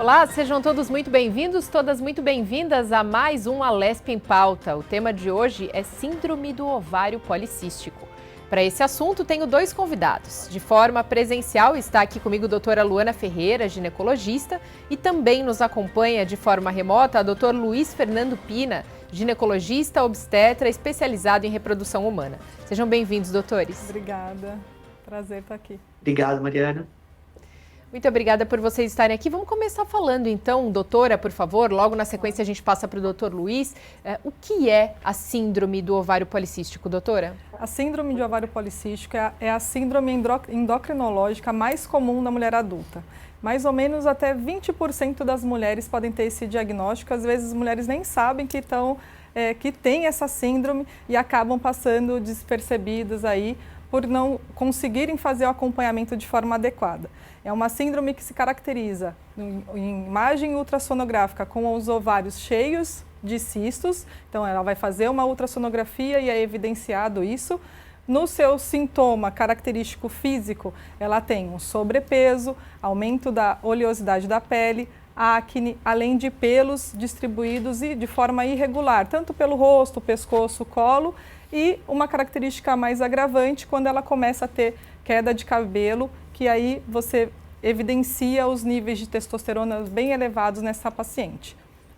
Olá, sejam todos muito bem-vindos, todas muito bem-vindas a mais um Alesp em Pauta. O tema de hoje é Síndrome do Ovário Policístico. Para esse assunto, tenho dois convidados. De forma presencial, está aqui comigo a doutora Luana Ferreira, ginecologista, e também nos acompanha de forma remota a doutor Luiz Fernando Pina, ginecologista, obstetra, especializado em reprodução humana. Sejam bem-vindos, doutores. Obrigada, prazer estar aqui. Obrigado, Mariana. Muito obrigada por vocês estarem aqui. Vamos começar falando então, doutora, por favor, logo na sequência a gente passa para o doutor Luiz. O que é a síndrome do ovário policístico, doutora? A síndrome de ovário policístico é a síndrome endocrinológica mais comum na mulher adulta. Mais ou menos até 20% das mulheres podem ter esse diagnóstico. Às vezes as mulheres nem sabem que têm essa síndrome e acabam passando despercebidas aí por não conseguirem fazer o acompanhamento de forma adequada. É uma síndrome que se caracteriza em imagem ultrassonográfica com os ovários cheios de cistos. Então, ela vai fazer uma ultrassonografia e é evidenciado isso. No seu sintoma característico físico, ela tem um sobrepeso, aumento da oleosidade da pele, acne, além de pelos distribuídos e de forma irregular, tanto pelo rosto, pescoço, colo, e uma característica mais agravante quando ela começa a ter queda de cabelo, que aí você evidencia os níveis de testosterona bem elevados nessa paciente.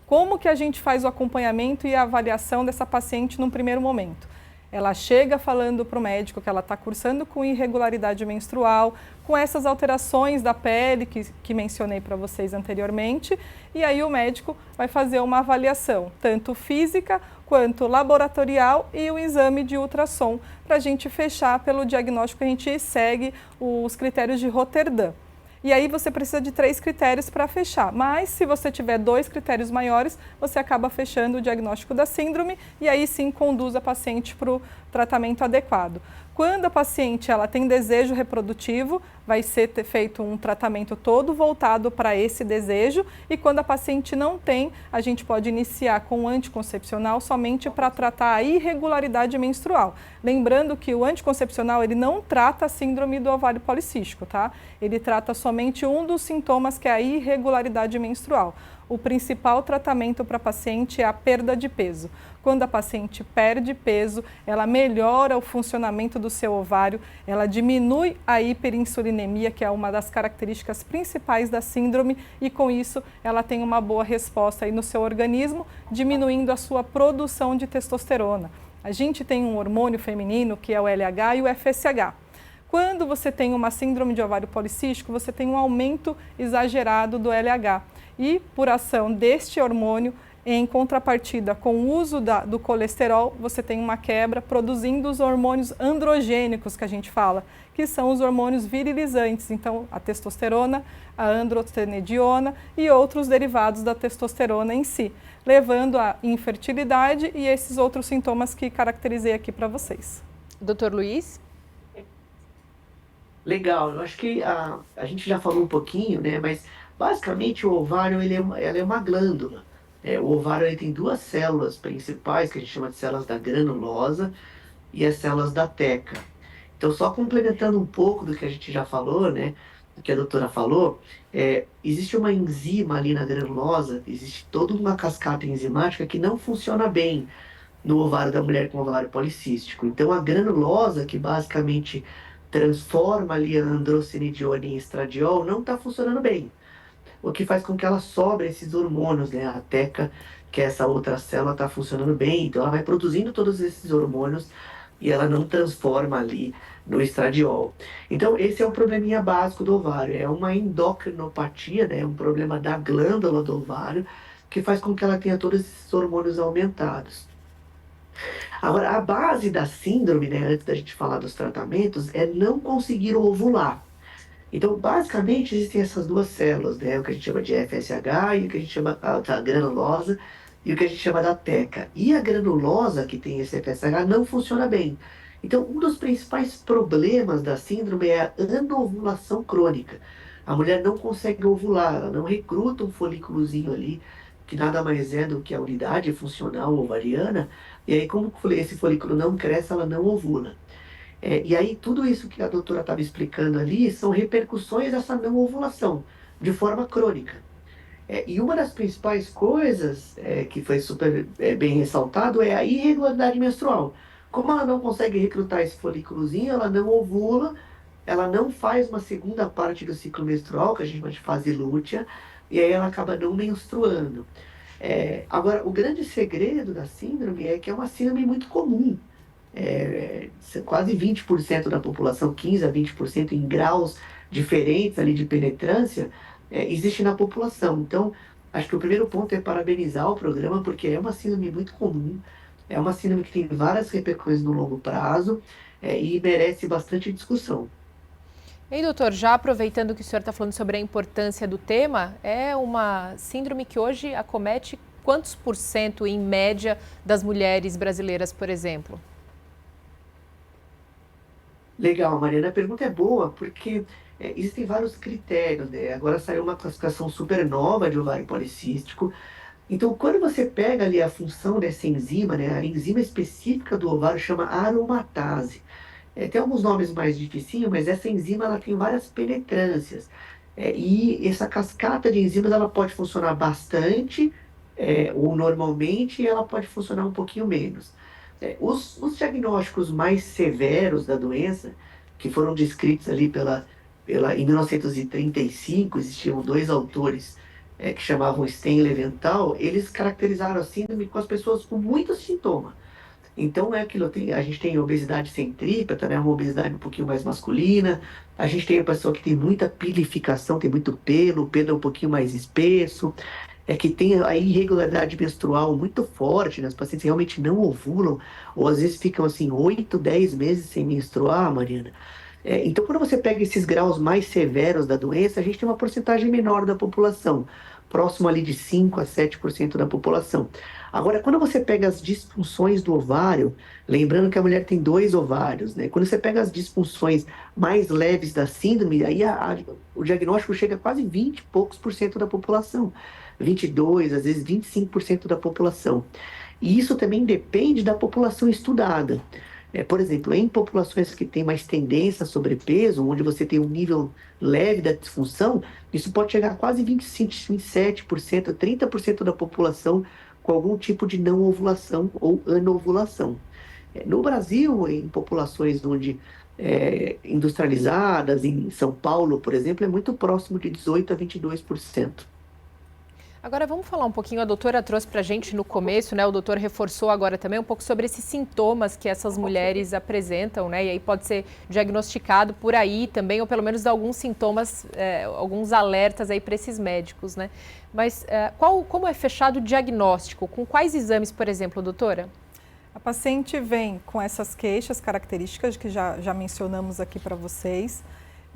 Como que a gente faz o acompanhamento e a avaliação dessa paciente num primeiro momento? Ela chega falando para o médico que ela está cursando com irregularidade menstrual, com essas alterações da pele que mencionei para vocês anteriormente, e aí o médico vai fazer uma avaliação, tanto física quanto laboratorial e o exame de ultrassom, para a gente fechar pelo diagnóstico. A gente segue os critérios de Roterdã. E aí você precisa de 3 critérios para fechar, mas se você tiver 2 critérios maiores, você acaba fechando o diagnóstico da síndrome e aí sim conduz a paciente para o tratamento adequado. Quando a paciente ela tem desejo reprodutivo, vai ser feito um tratamento todo voltado para esse desejo, e quando a paciente não tem, a gente pode iniciar com o anticoncepcional somente para tratar a irregularidade menstrual. Lembrando que o anticoncepcional ele não trata a síndrome do ovário policístico, tá? Ele trata somente um dos sintomas, que é a irregularidade menstrual. O principal tratamento para a paciente é a perda de peso. Quando a paciente perde peso, ela melhora o funcionamento do seu ovário, ela diminui a hiperinsulinemia, que é uma das características principais da síndrome, e com isso ela tem uma boa resposta aí no seu organismo, diminuindo a sua produção de testosterona. A gente tem um hormônio feminino, que é o LH e o FSH. Quando você tem uma síndrome de ovário policístico, você tem um aumento exagerado do LH. E por ação deste hormônio, em contrapartida com o uso do colesterol, você tem uma quebra produzindo os hormônios androgênicos que a gente fala, que são os hormônios virilizantes. Então, a testosterona, a androstenediona e outros derivados da testosterona em si, levando à infertilidade e esses outros sintomas que caracterizei aqui para vocês. Doutor Luiz? Legal, eu acho que a gente já falou um pouquinho, né? Mas basicamente o ovário ela é uma glândula. O ovário ele tem 2 células principais, que a gente chama de células da granulosa, e as células da teca. Então, só complementando um pouco do que a gente já falou, né? Do que a doutora falou, existe uma enzima ali na granulosa, existe toda uma cascata enzimática que não funciona bem no ovário da mulher com ovário policístico. Então, a granulosa, que basicamente transforma ali a androstenediona em estradiol, não está funcionando bem. O que faz com que ela sobre esses hormônios, né? A teca, que é essa outra célula, está funcionando bem, então ela vai produzindo todos esses hormônios e ela não transforma ali no estradiol. Então, esse é o probleminha básico do ovário, é uma endocrinopatia, né? Um problema da glândula do ovário, que faz com que ela tenha todos esses hormônios aumentados. Agora, a base da síndrome, né, antes da gente falar dos tratamentos, é não conseguir ovular. Então, basicamente, existem essas 2 células, né, o que a gente chama de FSH e o que a gente chama da granulosa e o que a gente chama da teca. E a granulosa, que tem esse FSH, não funciona bem. Então, um dos principais problemas da síndrome é a anovulação crônica. A mulher não consegue ovular, ela não recruta um folículozinho ali, que nada mais é do que a unidade funcional ovariana, e aí como esse folículo não cresce, ela não ovula. E aí tudo isso que a doutora estava explicando ali são repercussões dessa não ovulação, de forma crônica. E uma das principais coisas que foi super bem ressaltado é a irregularidade menstrual. Como ela não consegue recrutar esse folículozinho, ela não ovula, ela não faz uma segunda parte do ciclo menstrual, que a gente chama de fase lútea, e aí ela acaba não menstruando. Agora, o grande segredo da síndrome é que é uma síndrome muito comum. Quase 20% da população, 15 a 20% em graus diferentes ali de penetrância, existe na população. Então, acho que o primeiro ponto é parabenizar o programa, porque é uma síndrome muito comum, é uma síndrome que tem várias repercussões no longo prazo, e merece bastante discussão. E aí, doutor, já aproveitando que o senhor está falando sobre a importância do tema, é uma síndrome que hoje acomete quantos por cento, em média, das mulheres brasileiras, por exemplo? Legal, Mariana, a pergunta é boa, porque existem vários critérios, né? Agora saiu uma classificação super nova de ovário policístico. Então, quando você pega ali a função dessa enzima, né, a enzima específica do ovário chama aromatase. Tem alguns nomes mais dificinhos, mas essa enzima ela tem várias penetrâncias. E essa cascata de enzimas ela pode funcionar bastante, ou normalmente, e ela pode funcionar um pouquinho menos. Os diagnósticos mais severos da doença, que foram descritos ali em 1935, existiam dois autores que chamavam Stein e Leventhal, eles caracterizaram a síndrome com as pessoas com muitos sintomas. Então é aquilo, a gente tem obesidade centrípeta, né, uma obesidade um pouquinho mais masculina, a gente tem a pessoa que tem muita pilificação, tem muito pelo, o pelo é um pouquinho mais espesso, que tem a irregularidade menstrual muito forte, né, os pacientes realmente não ovulam, ou às vezes ficam assim 8, 10 meses sem menstruar, Mariana. Então, quando você pega esses graus mais severos da doença, a gente tem uma porcentagem menor da população, próximo ali de 5 a 7% da população. Agora, quando você pega as disfunções do ovário, lembrando que a mulher tem dois ovários, né? Quando você pega as disfunções mais leves da síndrome, aí o diagnóstico chega a quase 20 e poucos por cento da população, 22, às vezes 25% da população. E isso também depende da população estudada. Por exemplo, em populações que têm mais tendência a sobrepeso, onde você tem um nível leve da disfunção, isso pode chegar a quase 25, 27%, 30% da população com algum tipo de não ovulação ou anovulação. No Brasil, em populações onde industrializadas, em São Paulo, por exemplo, é muito próximo de 18 a 22%. Agora vamos falar um pouquinho, a doutora trouxe para a gente no começo, né? O doutor reforçou agora também um pouco sobre esses sintomas que essas mulheres apresentam, né? E aí pode ser diagnosticado por aí também, ou pelo menos dar alguns sintomas, alguns alertas aí para esses médicos, né? Mas como é fechado o diagnóstico? Com quais exames, por exemplo, doutora? A paciente vem com essas queixas características que já mencionamos aqui para vocês.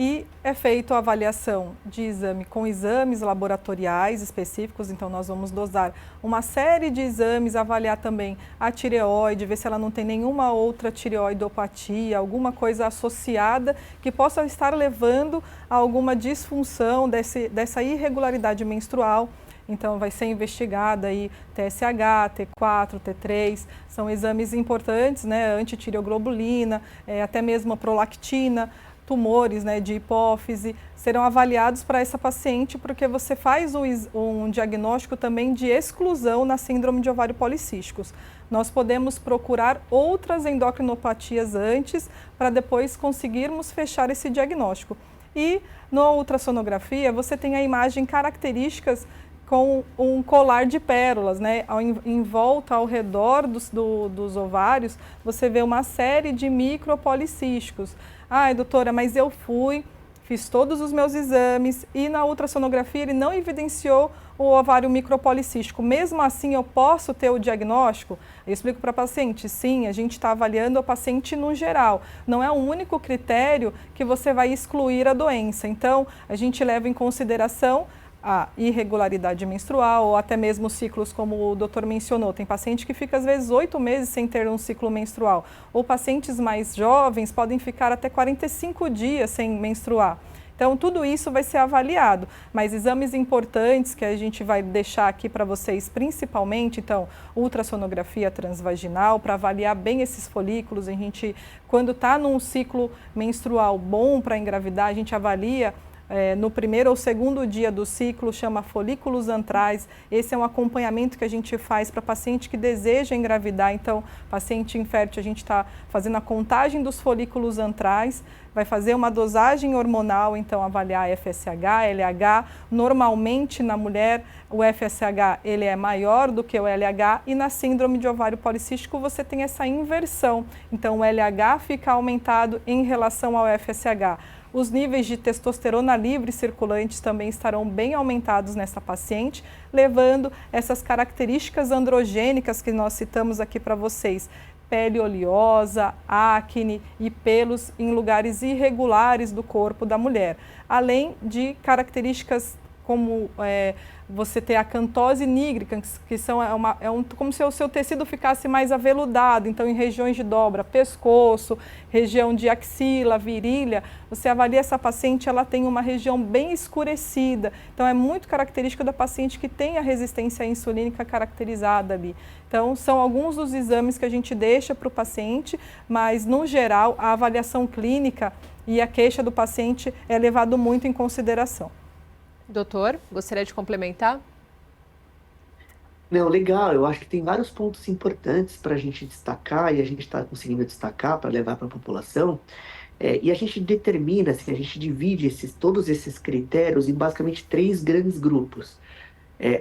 E é feita a avaliação de exame com exames laboratoriais específicos, então nós vamos dosar uma série de exames, avaliar também a tireoide, ver se ela não tem nenhuma outra tireoidopatia, alguma coisa associada que possa estar levando a alguma disfunção dessa irregularidade menstrual. Então vai ser investigada aí TSH, T4, T3, são exames importantes, né, antitireoglobulina, até mesmo a prolactina. Tumores, né, de hipófise, serão avaliados para essa paciente, porque você faz um diagnóstico também de exclusão na síndrome de ovário policísticos. Nós podemos procurar outras endocrinopatias antes, para depois conseguirmos fechar esse diagnóstico. E na ultrassonografia, você tem a imagem características com um colar de pérolas, né? Em volta, ao redor dos ovários, você vê uma série de micropolicísticos. Ai, doutora, mas eu fiz todos os meus exames e na ultrassonografia ele não evidenciou o ovário micropolicístico. Mesmo assim, eu posso ter o diagnóstico? Eu explico para a paciente, sim, a gente está avaliando a paciente no geral. Não é o único critério que você vai excluir a doença. Então, a gente leva em consideração a irregularidade menstrual ou até mesmo ciclos como o doutor mencionou. Tem paciente que fica às vezes 8 meses sem ter um ciclo menstrual. Ou pacientes mais jovens podem ficar até 45 dias sem menstruar. Então, tudo isso vai ser avaliado, mas exames importantes que a gente vai deixar aqui para vocês, principalmente, então, ultrassonografia transvaginal, para avaliar bem esses folículos. A gente, quando está num ciclo menstrual bom para engravidar, a gente avalia no primeiro ou segundo dia do ciclo, chama folículos antrais. Esse é um acompanhamento que a gente faz para paciente que deseja engravidar. Então, paciente infértil, a gente está fazendo a contagem dos folículos antrais, vai fazer uma dosagem hormonal, então avaliar FSH, LH. Normalmente na mulher o FSH ele é maior do que o LH e na síndrome de ovário policístico você tem essa inversão. Então o LH fica aumentado em relação ao FSH. Os níveis de testosterona livre circulantes também estarão bem aumentados nessa paciente, levando essas características androgênicas que nós citamos aqui para vocês. Pele oleosa, acne e pelos em lugares irregulares do corpo da mulher. Além de características como você ter a acantose nigricans, que são como se o seu tecido ficasse mais aveludado, então em regiões de dobra, pescoço, região de axila, virilha, você avalia essa paciente, ela tem uma região bem escurecida, então é muito característico da paciente que tem a resistência insulínica caracterizada ali. Então são alguns dos exames que a gente deixa para o paciente, mas no geral a avaliação clínica e a queixa do paciente é levado muito em consideração. Doutor, gostaria de complementar? Não, legal. Eu acho que tem vários pontos importantes para a gente destacar e a gente está conseguindo destacar para levar para a população. E a gente determina, assim, a gente divide todos esses critérios em basicamente 3 grandes grupos.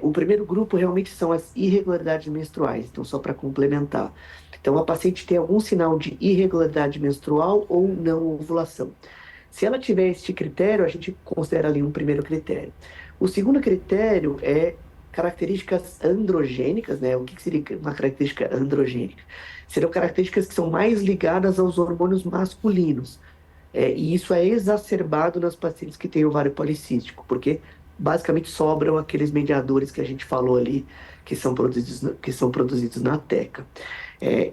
O primeiro grupo realmente são as irregularidades menstruais, então só para complementar. Então a paciente tem algum sinal de irregularidade menstrual ou não ovulação. Se ela tiver este critério, a gente considera ali um primeiro critério. O segundo critério é características androgênicas, né? O que seria uma característica androgênica? Seriam características que são mais ligadas aos hormônios masculinos. E isso é exacerbado nas pacientes que têm ovário policístico, porque basicamente sobram aqueles mediadores que a gente falou ali, que são produzidos na teca.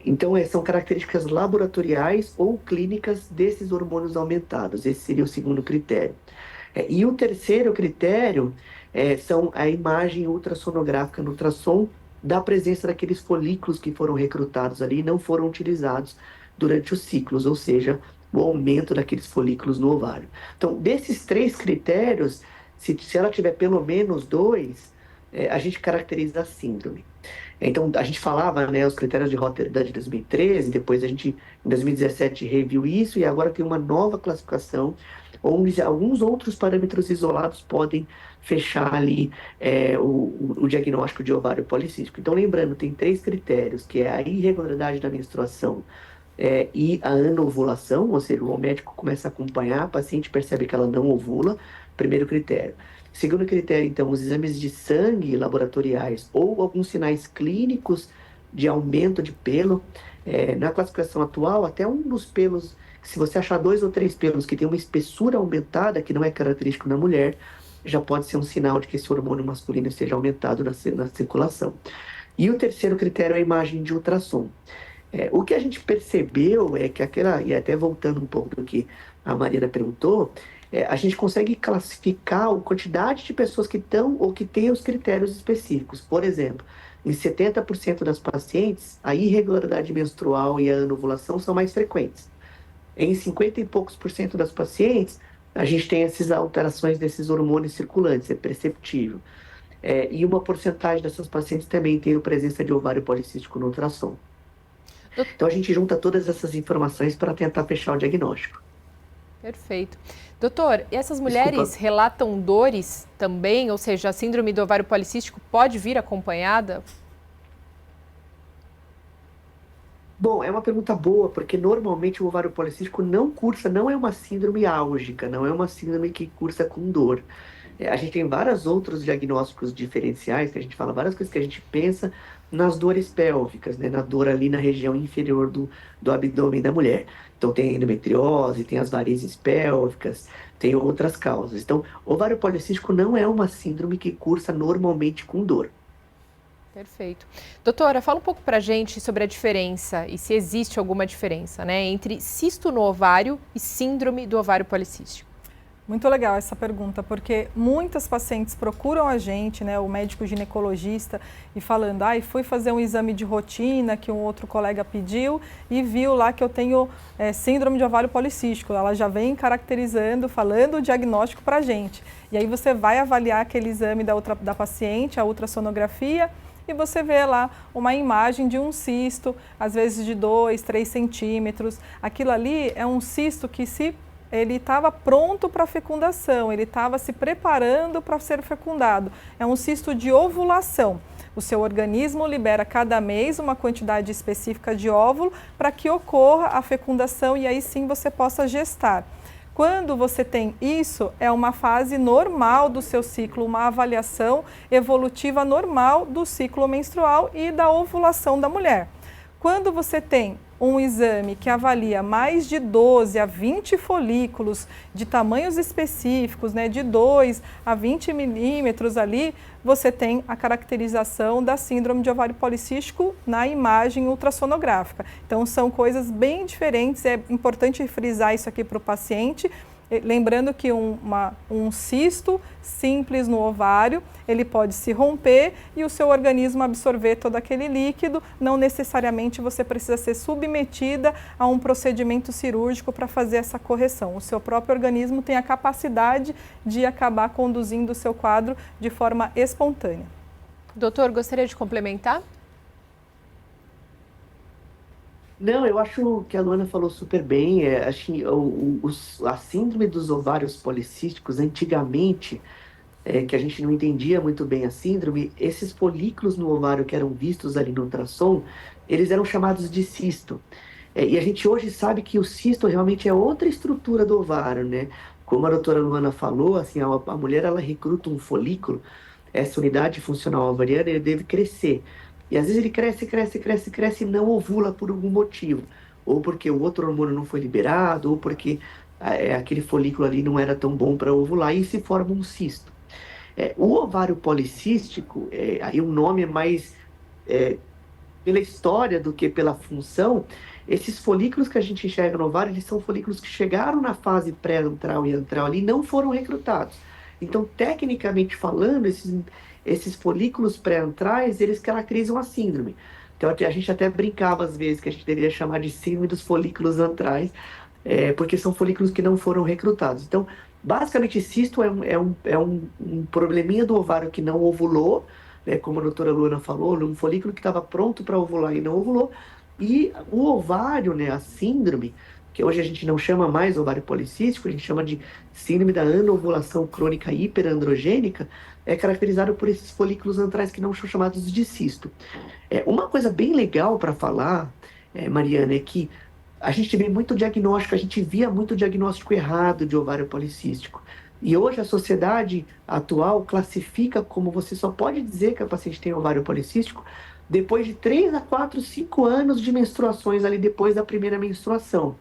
Então, são características laboratoriais ou clínicas desses hormônios aumentados. Esse seria o segundo critério. E o terceiro critério são a imagem ultrassonográfica no ultrassom da presença daqueles folículos que foram recrutados ali e não foram utilizados durante os ciclos, ou seja, o aumento daqueles folículos no ovário. Então, desses 3 critérios, se ela tiver pelo menos 2, a gente caracteriza a síndrome. Então, a gente falava, né, os critérios de Rotterdam de 2013, depois a gente, em 2017, reviu isso, e agora tem uma nova classificação, onde alguns outros parâmetros isolados podem fechar ali o diagnóstico de ovário policístico. Então, lembrando, tem 3 critérios, que é a irregularidade da menstruação e a anovulação, ou seja, o médico começa a acompanhar, a paciente percebe que ela não ovula, primeiro critério. Segundo critério, então, os exames de sangue laboratoriais ou alguns sinais clínicos de aumento de pelo. Na classificação atual, até um dos pelos, se você achar 2 ou 3 pelos que tem uma espessura aumentada, que não é característico na mulher, já pode ser um sinal de que esse hormônio masculino esteja aumentado na circulação. E o terceiro critério é a imagem de ultrassom. O que a gente percebeu é que e até voltando um pouco do que a Mariana perguntou, a gente consegue classificar a quantidade de pessoas que estão ou que têm os critérios específicos. Por exemplo, em 70% das pacientes, a irregularidade menstrual e a anovulação são mais frequentes. Em 50 e poucos por cento das pacientes, a gente tem essas alterações desses hormônios circulantes, é perceptível. E uma porcentagem dessas pacientes também tem a presença de ovário policístico no ultrassom. Então a gente junta todas essas informações para tentar fechar o diagnóstico. Perfeito. Doutor, e essas mulheres relatam dores também? Ou seja, a síndrome do ovário policístico pode vir acompanhada? Bom, é uma pergunta boa, porque normalmente o ovário policístico não é uma síndrome álgica, não é uma síndrome que cursa com dor. A gente tem vários outros diagnósticos diferenciais, que a gente fala várias coisas que a gente pensa nas dores pélvicas, né? Na dor ali na região inferior do abdômen da mulher. Então tem a endometriose, tem as varizes pélvicas, tem outras causas. Então, ovário policístico não é uma síndrome que cursa normalmente com dor. Perfeito. Doutora, fala um pouco pra gente sobre a diferença e se existe alguma diferença, né, entre cisto no ovário e síndrome do ovário policístico. Muito legal essa pergunta, porque muitas pacientes procuram a gente, né, o médico ginecologista, e falando, fui fazer um exame de rotina que um outro colega pediu e viu lá que eu tenho síndrome de ovário policístico. Ela já vem caracterizando, falando o diagnóstico para a gente. E aí você vai avaliar aquele exame da paciente, a ultrassonografia, e você vê lá uma imagem de um cisto, às vezes de 2, 3 centímetros. Aquilo ali é um cisto que ele estava pronto para fecundação, ele estava se preparando para ser fecundado. É um cisto de ovulação. O seu organismo libera cada mês uma quantidade específica de óvulo para que ocorra a fecundação e aí sim você possa gestar. Quando você tem isso, é uma fase normal do seu ciclo, uma avaliação evolutiva normal do ciclo menstrual e da ovulação da mulher. Quando você tem um exame que avalia mais de 12 a 20 folículos de tamanhos específicos, né, de 2 a 20 milímetros ali, você tem a caracterização da síndrome de ovário policístico na imagem ultrassonográfica. Então, são coisas bem diferentes, é importante frisar isso aqui para o paciente. Lembrando que um cisto simples no ovário, ele pode se romper e o seu organismo absorver todo aquele líquido, não necessariamente você precisa ser submetida a um procedimento cirúrgico para fazer essa correção. O seu próprio organismo tem a capacidade de acabar conduzindo o seu quadro de forma espontânea. Doutor, gostaria de complementar? Não, eu acho que a Luana falou super bem. Acho que a síndrome dos ovários policísticos, antigamente, que a gente não entendia muito bem a síndrome, esses folículos no ovário que eram vistos ali no ultrassom, eles eram chamados de cisto. E a gente hoje sabe que o cisto realmente é outra estrutura do ovário, né? Como a doutora Luana falou, assim, a mulher ela recruta um folículo, essa unidade funcional ovariana, ele deve crescer. E às vezes ele cresce e não ovula por algum motivo. Ou porque o outro hormônio não foi liberado, ou porque aquele folículo ali não era tão bom para ovular, e se forma um cisto. O ovário policístico, aí o nome é mais pela história do que pela função. Esses folículos que a gente enxerga no ovário, eles são folículos que chegaram na fase pré-antral e antral ali e não foram recrutados. Então, tecnicamente falando, esses folículos pré-antrais, eles caracterizam a síndrome. Então, a gente até brincava às vezes que a gente deveria chamar de síndrome dos folículos antrais, porque são folículos que não foram recrutados. Então, basicamente, cisto é um probleminha do ovário que não ovulou, né, como a doutora Luana falou, um folículo que estava pronto para ovular e não ovulou. E o ovário, né, a síndrome, que hoje a gente não chama mais ovário policístico, a gente chama de síndrome da anovulação crônica hiperandrogênica, é caracterizado por esses folículos antrais que não são chamados de cisto. Uma coisa bem legal para falar, Mariana, é que a gente vê muito diagnóstico, a gente via muito diagnóstico errado de ovário policístico. E hoje a sociedade atual classifica como você só pode dizer que a paciente tem ovário policístico depois de 3 a 4, 5 anos de menstruações ali depois da primeira menstruação.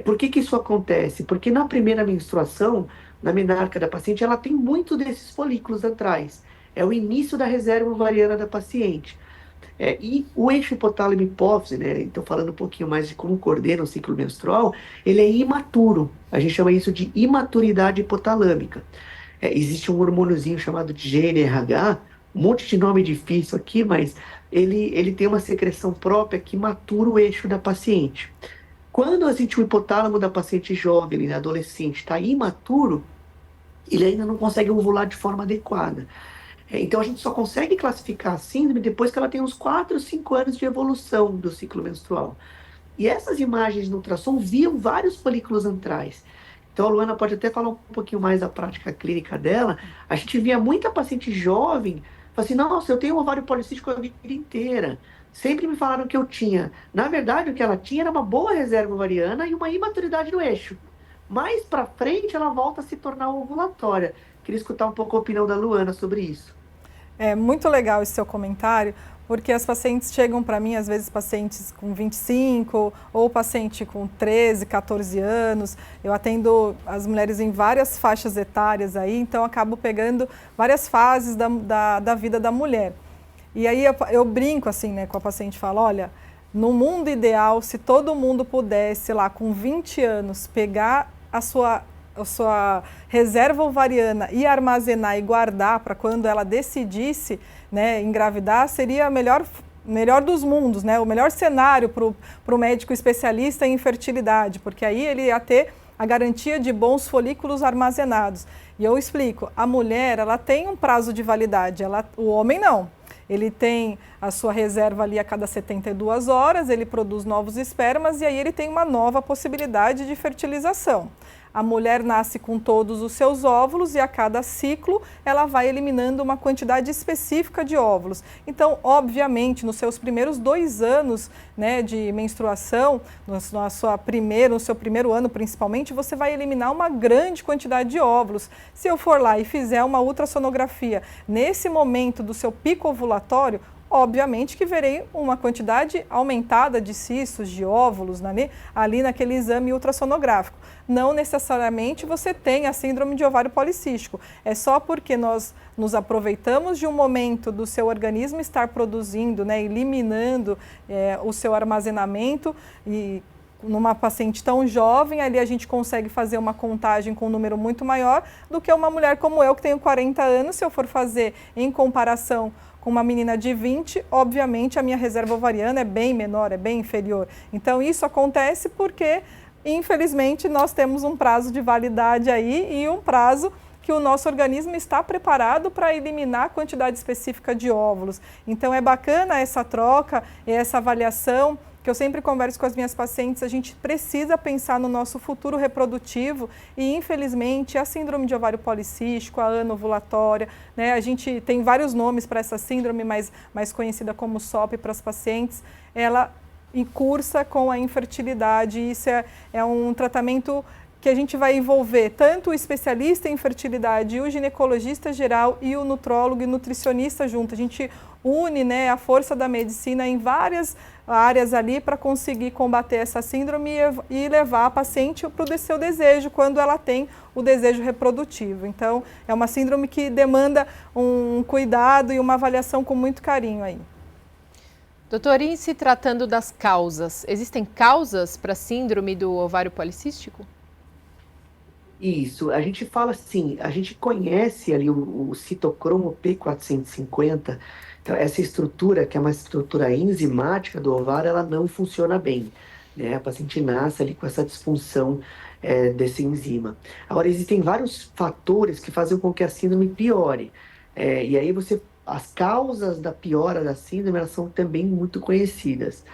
Por que isso acontece? Porque na primeira menstruação, na menarca da paciente, ela tem muito desses folículos antrais. É o início da reserva ovariana da paciente. E o eixo hipotálamo-hipófise, né? Então falando um pouquinho mais de como coordena o ciclo menstrual, ele é imaturo. A gente chama isso de imaturidade hipotalâmica. Existe um hormôniozinho chamado de GNRH, um monte de nome difícil aqui, mas ele tem uma secreção própria que matura o eixo da paciente. Quando o hipotálamo da paciente jovem, adolescente, está imaturo, ele ainda não consegue ovular de forma adequada. Então a gente só consegue classificar a síndrome depois que ela tem uns 4, 5 anos de evolução do ciclo menstrual. E essas imagens no ultrassom viam vários folículos antrais. Então a Luana pode até falar um pouquinho mais da prática clínica dela. A gente via muita paciente jovem, fala assim, nossa, eu tenho um ovário policístico a vida inteira. Sempre me falaram que eu tinha. Na verdade, o que ela tinha era uma boa reserva ovariana e uma imaturidade no eixo. Mais para frente, ela volta a se tornar ovulatória. Queria escutar um pouco a opinião da Luana sobre isso. É muito legal esse seu comentário, porque as pacientes chegam para mim, às vezes pacientes com 25 ou paciente com 13, 14 anos. Eu atendo as mulheres em várias faixas etárias aí, então acabo pegando várias fases da vida da mulher. E aí eu brinco assim, né, com a paciente, falo, olha, no mundo ideal, se todo mundo pudesse lá com 20 anos pegar sua reserva ovariana e armazenar e guardar para quando ela decidisse, né, engravidar, seria a melhor dos mundos, né? O melhor cenário para o médico especialista em fertilidade, porque aí ele ia ter a garantia de bons folículos armazenados. E eu explico, a mulher, ela tem um prazo de validade, o homem não. Ele tem a sua reserva ali a cada 72 horas, ele produz novos espermas e aí ele tem uma nova possibilidade de fertilização. A mulher nasce com todos os seus óvulos e a cada ciclo ela vai eliminando uma quantidade específica de óvulos. Então, obviamente, nos seus primeiros 2 anos, né, de menstruação, no seu primeiro ano principalmente, você vai eliminar uma grande quantidade de óvulos. Se eu for lá e fizer uma ultrassonografia nesse momento do seu pico ovulatório, obviamente que verei uma quantidade aumentada de cistos, de óvulos ali naquele exame ultrassonográfico. Não necessariamente você tem a síndrome de ovário policístico. É só porque nós nos aproveitamos de um momento do seu organismo estar produzindo, né, eliminando o seu armazenamento e numa paciente tão jovem, ali a gente consegue fazer uma contagem com um número muito maior do que uma mulher como eu, que tenho 40 anos, se eu for fazer em comparação com uma menina de 20, obviamente a minha reserva ovariana é bem menor, é bem inferior. Então isso acontece porque, infelizmente, nós temos um prazo de validade aí e um prazo que o nosso organismo está preparado para eliminar a quantidade específica de óvulos. Então é bacana essa troca, essa avaliação, que eu sempre converso com as minhas pacientes, a gente precisa pensar no nosso futuro reprodutivo e, infelizmente, a síndrome de ovário policístico, a anovulatória, né, a gente tem vários nomes para essa síndrome, mais conhecida como SOP para as pacientes, ela cursa com a infertilidade. Isso é um tratamento que a gente vai envolver tanto o especialista em fertilidade, o ginecologista geral e o nutrólogo e nutricionista junto. A gente une, né, a força da medicina em várias áreas ali para conseguir combater essa síndrome e levar a paciente para o seu desejo, quando ela tem o desejo reprodutivo. Então, é uma síndrome que demanda um cuidado e uma avaliação com muito carinho aí. Doutor, e se tratando das causas, existem causas para a síndrome do ovário policístico? Isso, a gente fala assim, a gente conhece ali o citocromo P450, então essa estrutura, que é uma estrutura enzimática do ovário, ela não funciona bem, né? A paciente nasce ali com essa disfunção dessa enzima. Agora, existem vários fatores que fazem com que a síndrome piore, e aí as causas da piora da síndrome, elas são também muito conhecidas.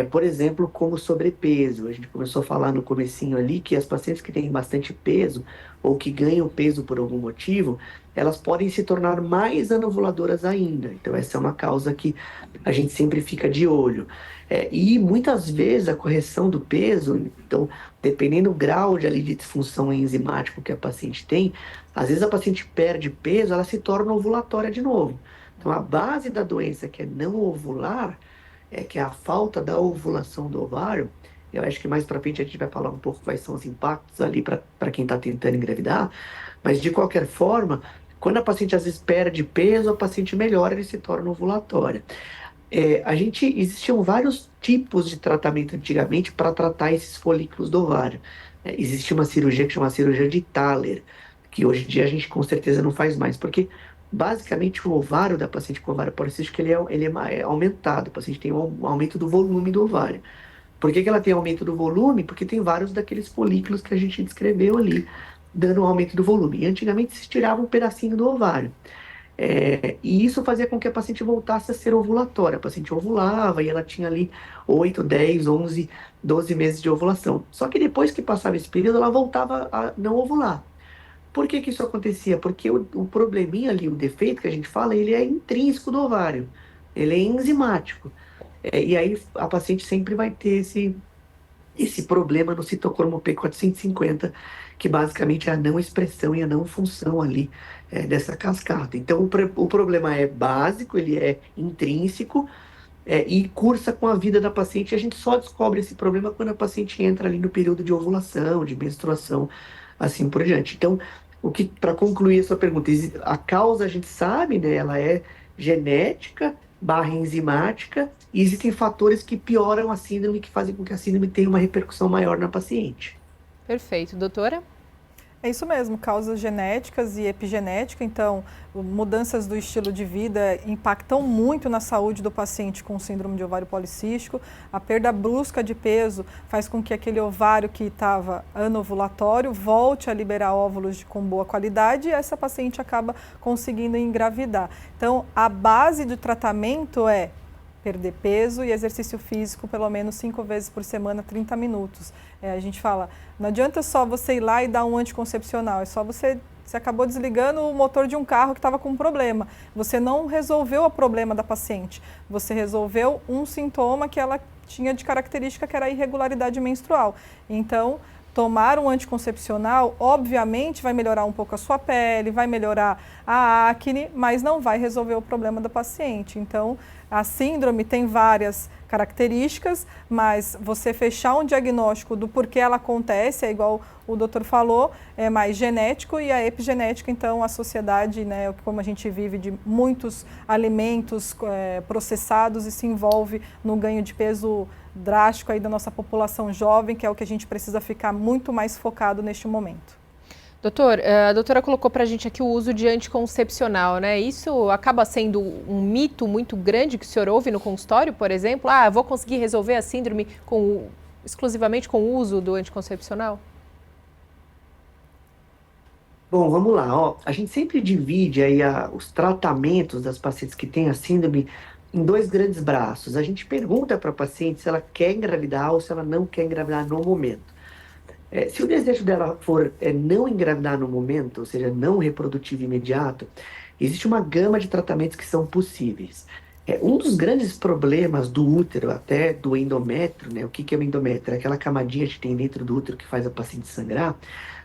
Por exemplo, como sobrepeso. A gente começou a falar no comecinho ali que as pacientes que têm bastante peso ou que ganham peso por algum motivo, elas podem se tornar mais anovuladoras ainda. Então essa é uma causa que a gente sempre fica de olho. E muitas vezes a correção do peso, então dependendo do grau de disfunção enzimática que a paciente tem, às vezes a paciente perde peso, ela se torna ovulatória de novo. Então a base da doença, que é não ovular, que é a falta da ovulação do ovário. Eu acho que mais para frente a gente vai falar um pouco quais são os impactos ali para quem está tentando engravidar, mas de qualquer forma, quando a paciente às vezes perde peso, a paciente melhora, ele se torna ovulatória. Existiam vários tipos de tratamento antigamente para tratar esses folículos do ovário. Existia uma cirurgia que chama cirurgia de Thaler, que hoje em dia a gente com certeza não faz mais, porque basicamente o ovário da paciente com ovário policístico ele é aumentado, o paciente tem um aumento do volume do ovário. Por que ela tem aumento do volume? Porque tem vários daqueles folículos que a gente descreveu ali, dando um aumento do volume. E antigamente se tirava um pedacinho do ovário. E isso fazia com que a paciente voltasse a ser ovulatória. A paciente ovulava e ela tinha ali 8, 10, 11, 12 meses de ovulação. Só que depois que passava esse período, ela voltava a não ovular. Por que isso acontecia? Porque o probleminha ali, o defeito que a gente fala, ele é intrínseco do ovário. Ele é enzimático. E aí a paciente sempre vai ter esse problema no citocromo P450, que basicamente é a não expressão e a não função ali dessa cascata. Então o problema é básico, ele é intrínseco, e cursa com a vida da paciente. E a gente só descobre esse problema quando a paciente entra ali no período de ovulação, de menstruação, assim por diante. Então, para concluir a sua pergunta, a causa a gente sabe, né? Ela é genética / enzimática, e existem fatores que pioram a síndrome, que fazem com que a síndrome tenha uma repercussão maior na paciente. Perfeito. Doutora? É isso mesmo, causas genéticas e epigenética, então mudanças do estilo de vida impactam muito na saúde do paciente com síndrome de ovário policístico. A perda brusca de peso faz com que aquele ovário que estava anovulatório volte a liberar óvulos com boa qualidade e essa paciente acaba conseguindo engravidar. Então, a base do tratamento é perder peso e exercício físico pelo menos 5 vezes por semana, 30 minutos. A gente fala, não adianta só você ir lá e dar um anticoncepcional, é só você acabou desligando o motor de um carro que estava com um problema. Você não resolveu o problema da paciente, você resolveu um sintoma que ela tinha de característica que era a irregularidade menstrual. Então, tomar um anticoncepcional, obviamente, vai melhorar um pouco a sua pele, vai melhorar a acne, mas não vai resolver o problema da paciente. Então, a síndrome tem várias características, mas você fechar um diagnóstico do porquê ela acontece, é igual o doutor falou, é mais genético e a epigenética, então a sociedade, né, como a gente vive de muitos alimentos processados e se envolve no ganho de peso drástico aí da nossa população jovem, que é o que a gente precisa ficar muito mais focado neste momento. Doutor, a doutora colocou para a gente aqui o uso de anticoncepcional, né? Isso acaba sendo um mito muito grande que o senhor ouve no consultório, por exemplo? Vou conseguir resolver a síndrome exclusivamente com o uso do anticoncepcional? Bom, vamos lá. A gente sempre divide aí os tratamentos das pacientes que têm a síndrome em 2 grandes braços. A gente pergunta para a paciente se ela quer engravidar ou se ela não quer engravidar no momento. Se o desejo dela for não engravidar no momento, ou seja, não reprodutivo imediato, existe uma gama de tratamentos que são possíveis. Um dos grandes problemas do útero, até do endométrio, né? O que é o endométrio? É aquela camadinha que tem dentro do útero que faz a paciente sangrar.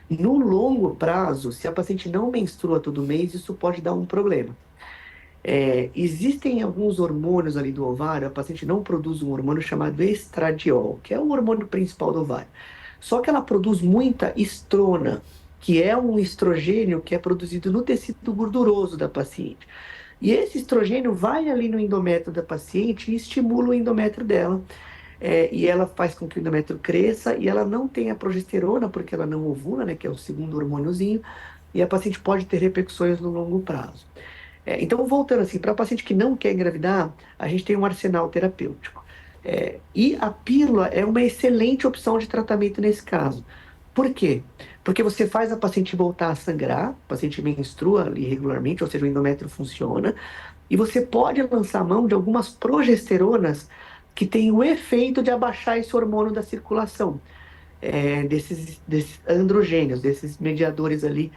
No longo prazo, se a paciente não menstrua todo mês, isso pode dar um problema. Existem alguns hormônios ali do ovário, a paciente não produz um hormônio chamado estradiol, que é o hormônio principal do ovário. Só que ela produz muita estrona, que é um estrogênio que é produzido no tecido gorduroso da paciente. E esse estrogênio vai ali no endométrio da paciente e estimula o endométrio dela. E ela faz com que o endométrio cresça e ela não tenha progesterona, porque ela não ovula, né, que é o segundo hormôniozinho, e a paciente pode ter repercussões no longo prazo. Então, voltando assim, para a paciente que não quer engravidar, a gente tem um arsenal terapêutico. E a pílula é uma excelente opção de tratamento nesse caso. Por quê? Porque você faz a paciente voltar a sangrar, a paciente menstrua irregularmente, ou seja, o endométrio funciona, e você pode lançar mão de algumas progesteronas que têm o efeito de abaixar esse hormônio da circulação, desses androgênios, desses mediadores ali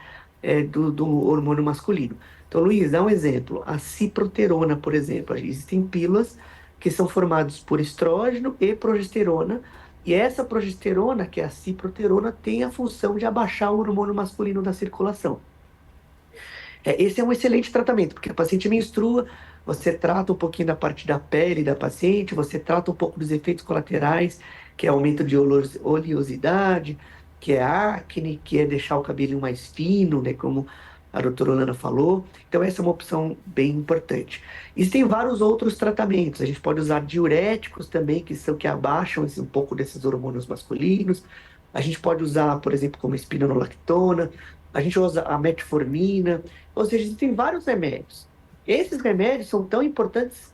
do hormônio masculino. Então, Luiz, dá um exemplo. A ciproterona, por exemplo. Existem pílulas que são formadas por estrógeno e progesterona, e essa progesterona, que é a ciproterona, tem a função de abaixar o hormônio masculino da circulação. Esse é um excelente tratamento, porque a paciente menstrua, você trata um pouquinho da parte da pele da paciente, você trata um pouco dos efeitos colaterais, que é aumento de oleosidade, que é acne, que é deixar o cabelinho mais fino, né, como a doutora Olana falou. Então, essa é uma opção bem importante. Existem vários outros tratamentos. A gente pode usar diuréticos também, que abaixam um pouco desses hormônios masculinos. A gente pode usar, por exemplo, como espironolactona. A gente usa a metformina. Ou seja, existem vários remédios. Esses remédios são tão importantes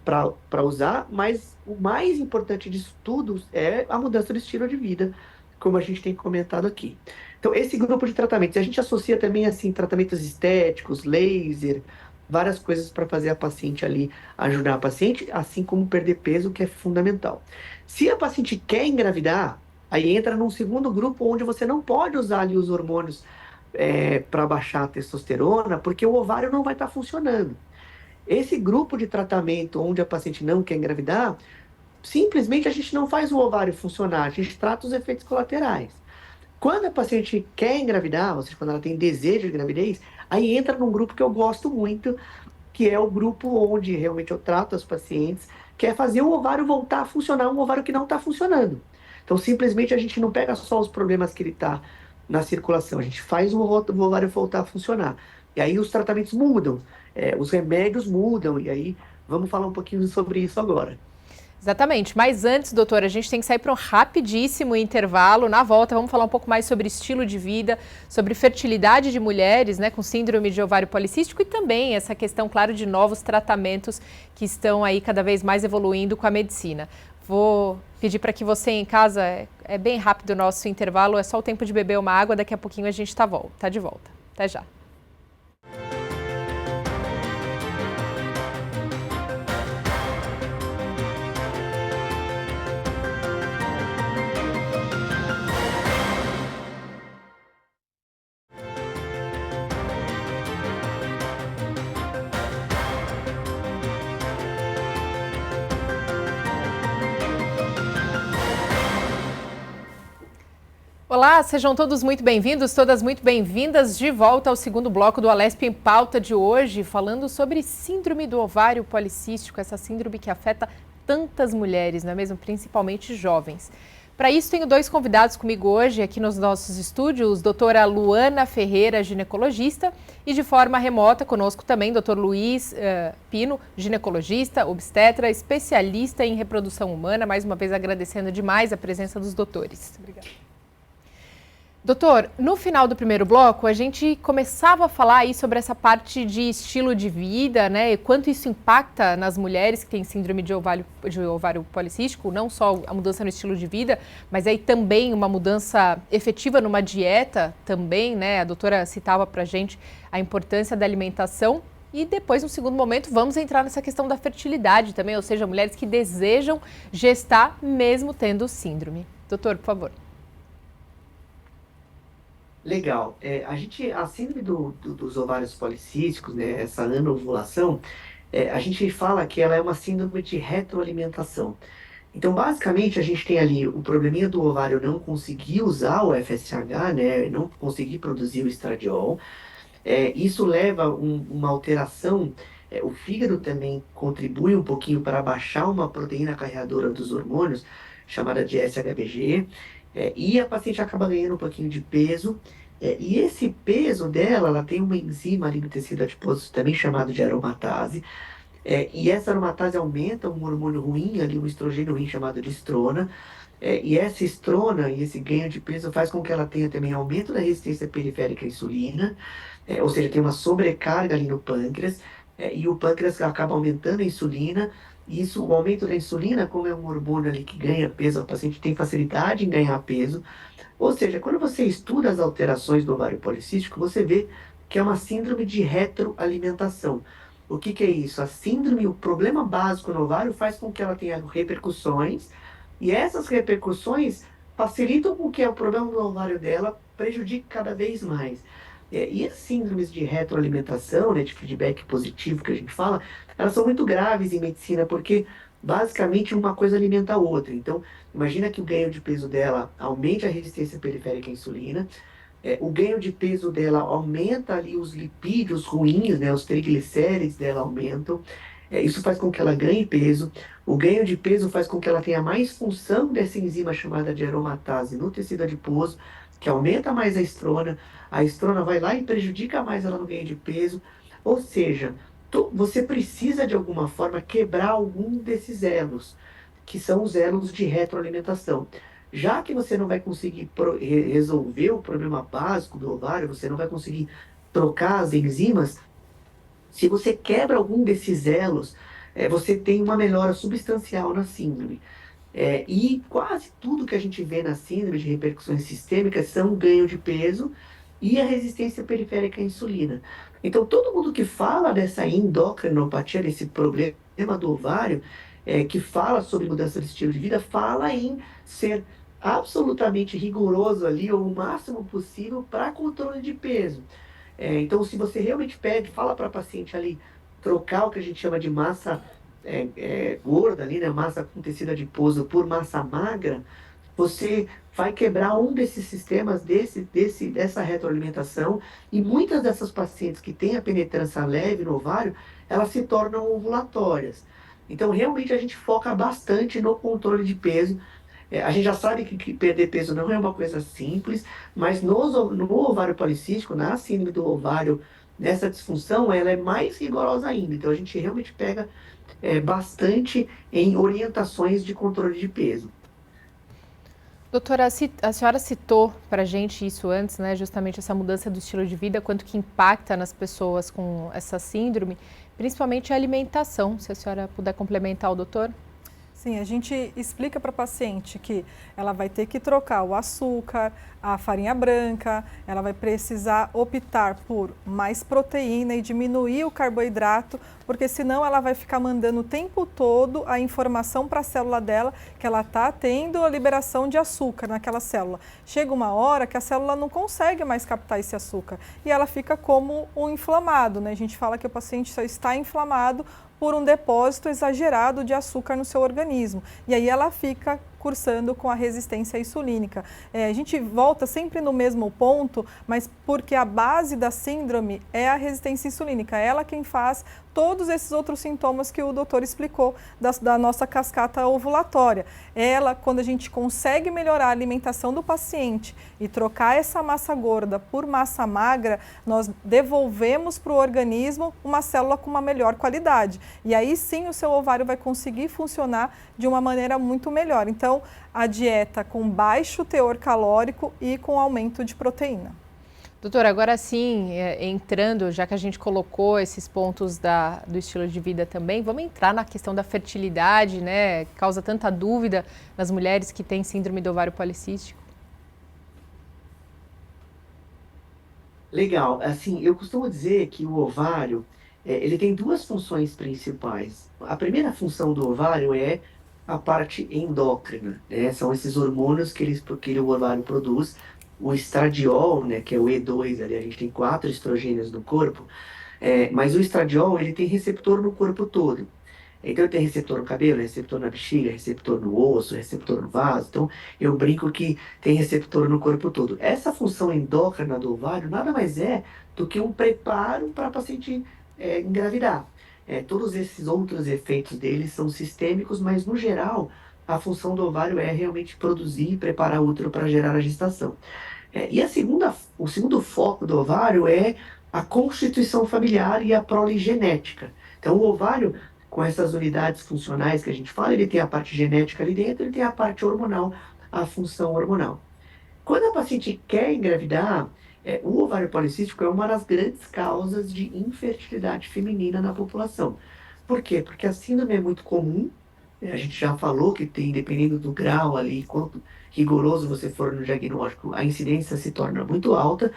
para usar, mas o mais importante disso tudo é a mudança do estilo de vida, como a gente tem comentado aqui. Então, esse grupo de tratamentos, a gente associa também, assim, tratamentos estéticos, laser, várias coisas para fazer a paciente ali, ajudar a paciente, assim como perder peso, que é fundamental. Se a paciente quer engravidar, aí entra num segundo grupo onde você não pode usar ali os hormônios para baixar a testosterona, porque o ovário não vai estar funcionando. Esse grupo de tratamento onde a paciente não quer engravidar, simplesmente a gente não faz o ovário funcionar, a gente trata os efeitos colaterais. Quando a paciente quer engravidar, ou seja, quando ela tem desejo de gravidez, aí entra num grupo que eu gosto muito, que é o grupo onde realmente eu trato as pacientes, que é fazer o ovário voltar a funcionar, um ovário que não está funcionando. Então, simplesmente a gente não pega só os problemas que ele está na circulação, a gente faz o ovário voltar a funcionar. E aí os tratamentos mudam, os remédios mudam, e aí vamos falar um pouquinho sobre isso agora. Exatamente. Mas antes, doutora, a gente tem que sair para um rapidíssimo intervalo. Na volta, vamos falar um pouco mais sobre estilo de vida, sobre fertilidade de mulheres, né, com síndrome de ovário policístico e também essa questão, claro, de novos tratamentos que estão aí cada vez mais evoluindo com a medicina. Vou pedir para que você em casa, é bem rápido o nosso intervalo, é só o tempo de beber uma água, daqui a pouquinho a gente está de volta. Até já. Olá, sejam todos muito bem-vindos, todas muito bem-vindas de volta ao segundo bloco do Alesp em Pauta de hoje, falando sobre síndrome do ovário policístico, essa síndrome que afeta tantas mulheres, não é mesmo? Principalmente jovens. Para isso, tenho dois convidados comigo hoje aqui nos nossos estúdios, doutora Luana Ferreira, ginecologista, e de forma remota conosco também, doutor Luiz Pino, ginecologista, obstetra, especialista em reprodução humana. Mais uma vez agradecendo demais a presença dos doutores. Obrigada. Doutor, no final do primeiro bloco, a gente começava a falar aí sobre essa parte de estilo de vida, né? E quanto isso impacta nas mulheres que têm síndrome de ovário policístico, não só a mudança no estilo de vida, mas aí também uma mudança efetiva numa dieta também, né? A doutora citava pra gente a importância da alimentação. E depois, no segundo momento, vamos entrar nessa questão da fertilidade também, ou seja, mulheres que desejam gestar mesmo tendo síndrome. Doutor, por favor. Legal. A síndrome dos ovários policísticos, né, essa anovulação, a gente fala que ela é uma síndrome de retroalimentação. Então, basicamente, a gente tem ali o probleminha do ovário não conseguir usar o FSH, né, não conseguir produzir o estradiol. Isso leva uma alteração. O fígado também contribui um pouquinho para baixar uma proteína carreadora dos hormônios, chamada de SHBG. E a paciente acaba ganhando um pouquinho de peso, e esse peso dela, ela tem uma enzima ali no tecido adiposo, também chamado de aromatase, e essa aromatase aumenta um hormônio ruim, ali um estrogênio ruim chamado de estrona, e essa estrona e esse ganho de peso faz com que ela tenha também aumento da resistência periférica à insulina, ou seja, tem uma sobrecarga ali no pâncreas, e o pâncreas acaba aumentando a insulina. Isso, o aumento da insulina, como é um hormônio ali que ganha peso, o paciente tem facilidade em ganhar peso. Ou seja, quando você estuda as alterações do ovário policístico, você vê que é uma síndrome de retroalimentação. O que é isso? A síndrome, o problema básico no ovário faz com que ela tenha repercussões, e essas repercussões facilitam com que o problema do ovário dela prejudique cada vez mais. E as síndromes de retroalimentação, né, de feedback positivo que a gente fala, elas são muito graves em medicina, porque basicamente uma coisa alimenta a outra. Então, imagina que o ganho de peso dela aumente a resistência periférica à insulina, o ganho de peso dela aumenta ali os lipídios ruins, né, os triglicérides dela aumentam, isso faz com que ela ganhe peso. O ganho de peso faz com que ela tenha mais função dessa enzima chamada de aromatase no tecido adiposo, que aumenta mais a estrona vai lá e prejudica mais ela no ganho de peso. Ou seja, você precisa de alguma forma quebrar algum desses elos, que são os elos de retroalimentação. Já que você não vai conseguir resolver o problema básico do ovário, você não vai conseguir trocar as enzimas, se você quebra algum desses elos, você tem uma melhora substancial na síndrome. E quase tudo que a gente vê na síndrome de repercussões sistêmicas são ganho de peso e a resistência periférica à insulina. Então, todo mundo que fala dessa endocrinopatia, desse problema do ovário, que fala sobre mudança de estilo de vida, fala em ser absolutamente rigoroso ali, ou o máximo possível, para controle de peso. Então, se você realmente fala para a paciente ali, trocar o que a gente chama de massa gorda ali, né, massa com tecido adiposo por massa magra, você vai quebrar um desses sistemas dessa retroalimentação, e muitas dessas pacientes que têm a penetrância leve no ovário, elas se tornam ovulatórias. Então, realmente, a gente foca bastante no controle de peso. A gente já sabe que perder peso não é uma coisa simples, mas no ovário policístico, na síndrome do ovário Nessa disfunção, ela é mais rigorosa ainda. Então, a gente realmente pega bastante em orientações de controle de peso. Doutora, a senhora citou para a gente isso antes, né? Justamente essa mudança do estilo de vida, quanto que impacta nas pessoas com essa síndrome, principalmente a alimentação. Se a senhora puder complementar o doutor. Sim, a gente explica para a paciente que ela vai ter que trocar o açúcar, a farinha branca, ela vai precisar optar por mais proteína e diminuir o carboidrato, porque senão ela vai ficar mandando o tempo todo a informação para a célula dela que ela está tendo a liberação de açúcar naquela célula. Chega uma hora que a célula não consegue mais captar esse açúcar e ela fica como um inflamado, né? A gente fala que o paciente só está inflamado por um depósito exagerado de açúcar no seu organismo. E aí ela fica cursando com a resistência insulínica. A gente volta sempre no mesmo ponto, mas porque a base da síndrome é a resistência insulínica. É ela quem faz todos esses outros sintomas que o doutor explicou da nossa cascata ovulatória. Ela, quando a gente consegue melhorar a alimentação do paciente e trocar essa massa gorda por massa magra, nós devolvemos para o organismo uma célula com uma melhor qualidade. E aí sim o seu ovário vai conseguir funcionar de uma maneira muito melhor. Então, a dieta com baixo teor calórico e com aumento de proteína. Doutora, agora sim, entrando, já que a gente colocou esses pontos do estilo de vida também, vamos entrar na questão da fertilidade, né? Que causa tanta dúvida nas mulheres que têm síndrome do ovário policístico. Legal. Assim, eu costumo dizer que o ovário, ele tem duas funções principais. A primeira função do ovário é a parte endócrina, né? São esses hormônios que o ovário produz. O estradiol, né, que é o E2, ali a gente tem 4 estrogênios no corpo, mas o estradiol ele tem receptor no corpo todo. Então ele tem receptor no cabelo, receptor na bexiga, receptor no osso, receptor no vaso. Então eu brinco que tem receptor no corpo todo. Essa função endócrina do ovário nada mais é do que um preparo para a paciente engravidar. Todos esses outros efeitos dele são sistêmicos, mas no geral a função do ovário é realmente produzir e preparar o útero para gerar a gestação. E o segundo foco do ovário é a constituição familiar e a prole genética. Então, o ovário, com essas unidades funcionais que a gente fala, ele tem a parte genética ali dentro, ele tem a parte hormonal, a função hormonal. Quando a paciente quer engravidar, o ovário policístico é uma das grandes causas de infertilidade feminina na população. Por quê? Porque a síndrome é muito comum. A gente já falou que tem, dependendo do grau ali, quanto rigoroso você for no diagnóstico, a incidência se torna muito alta.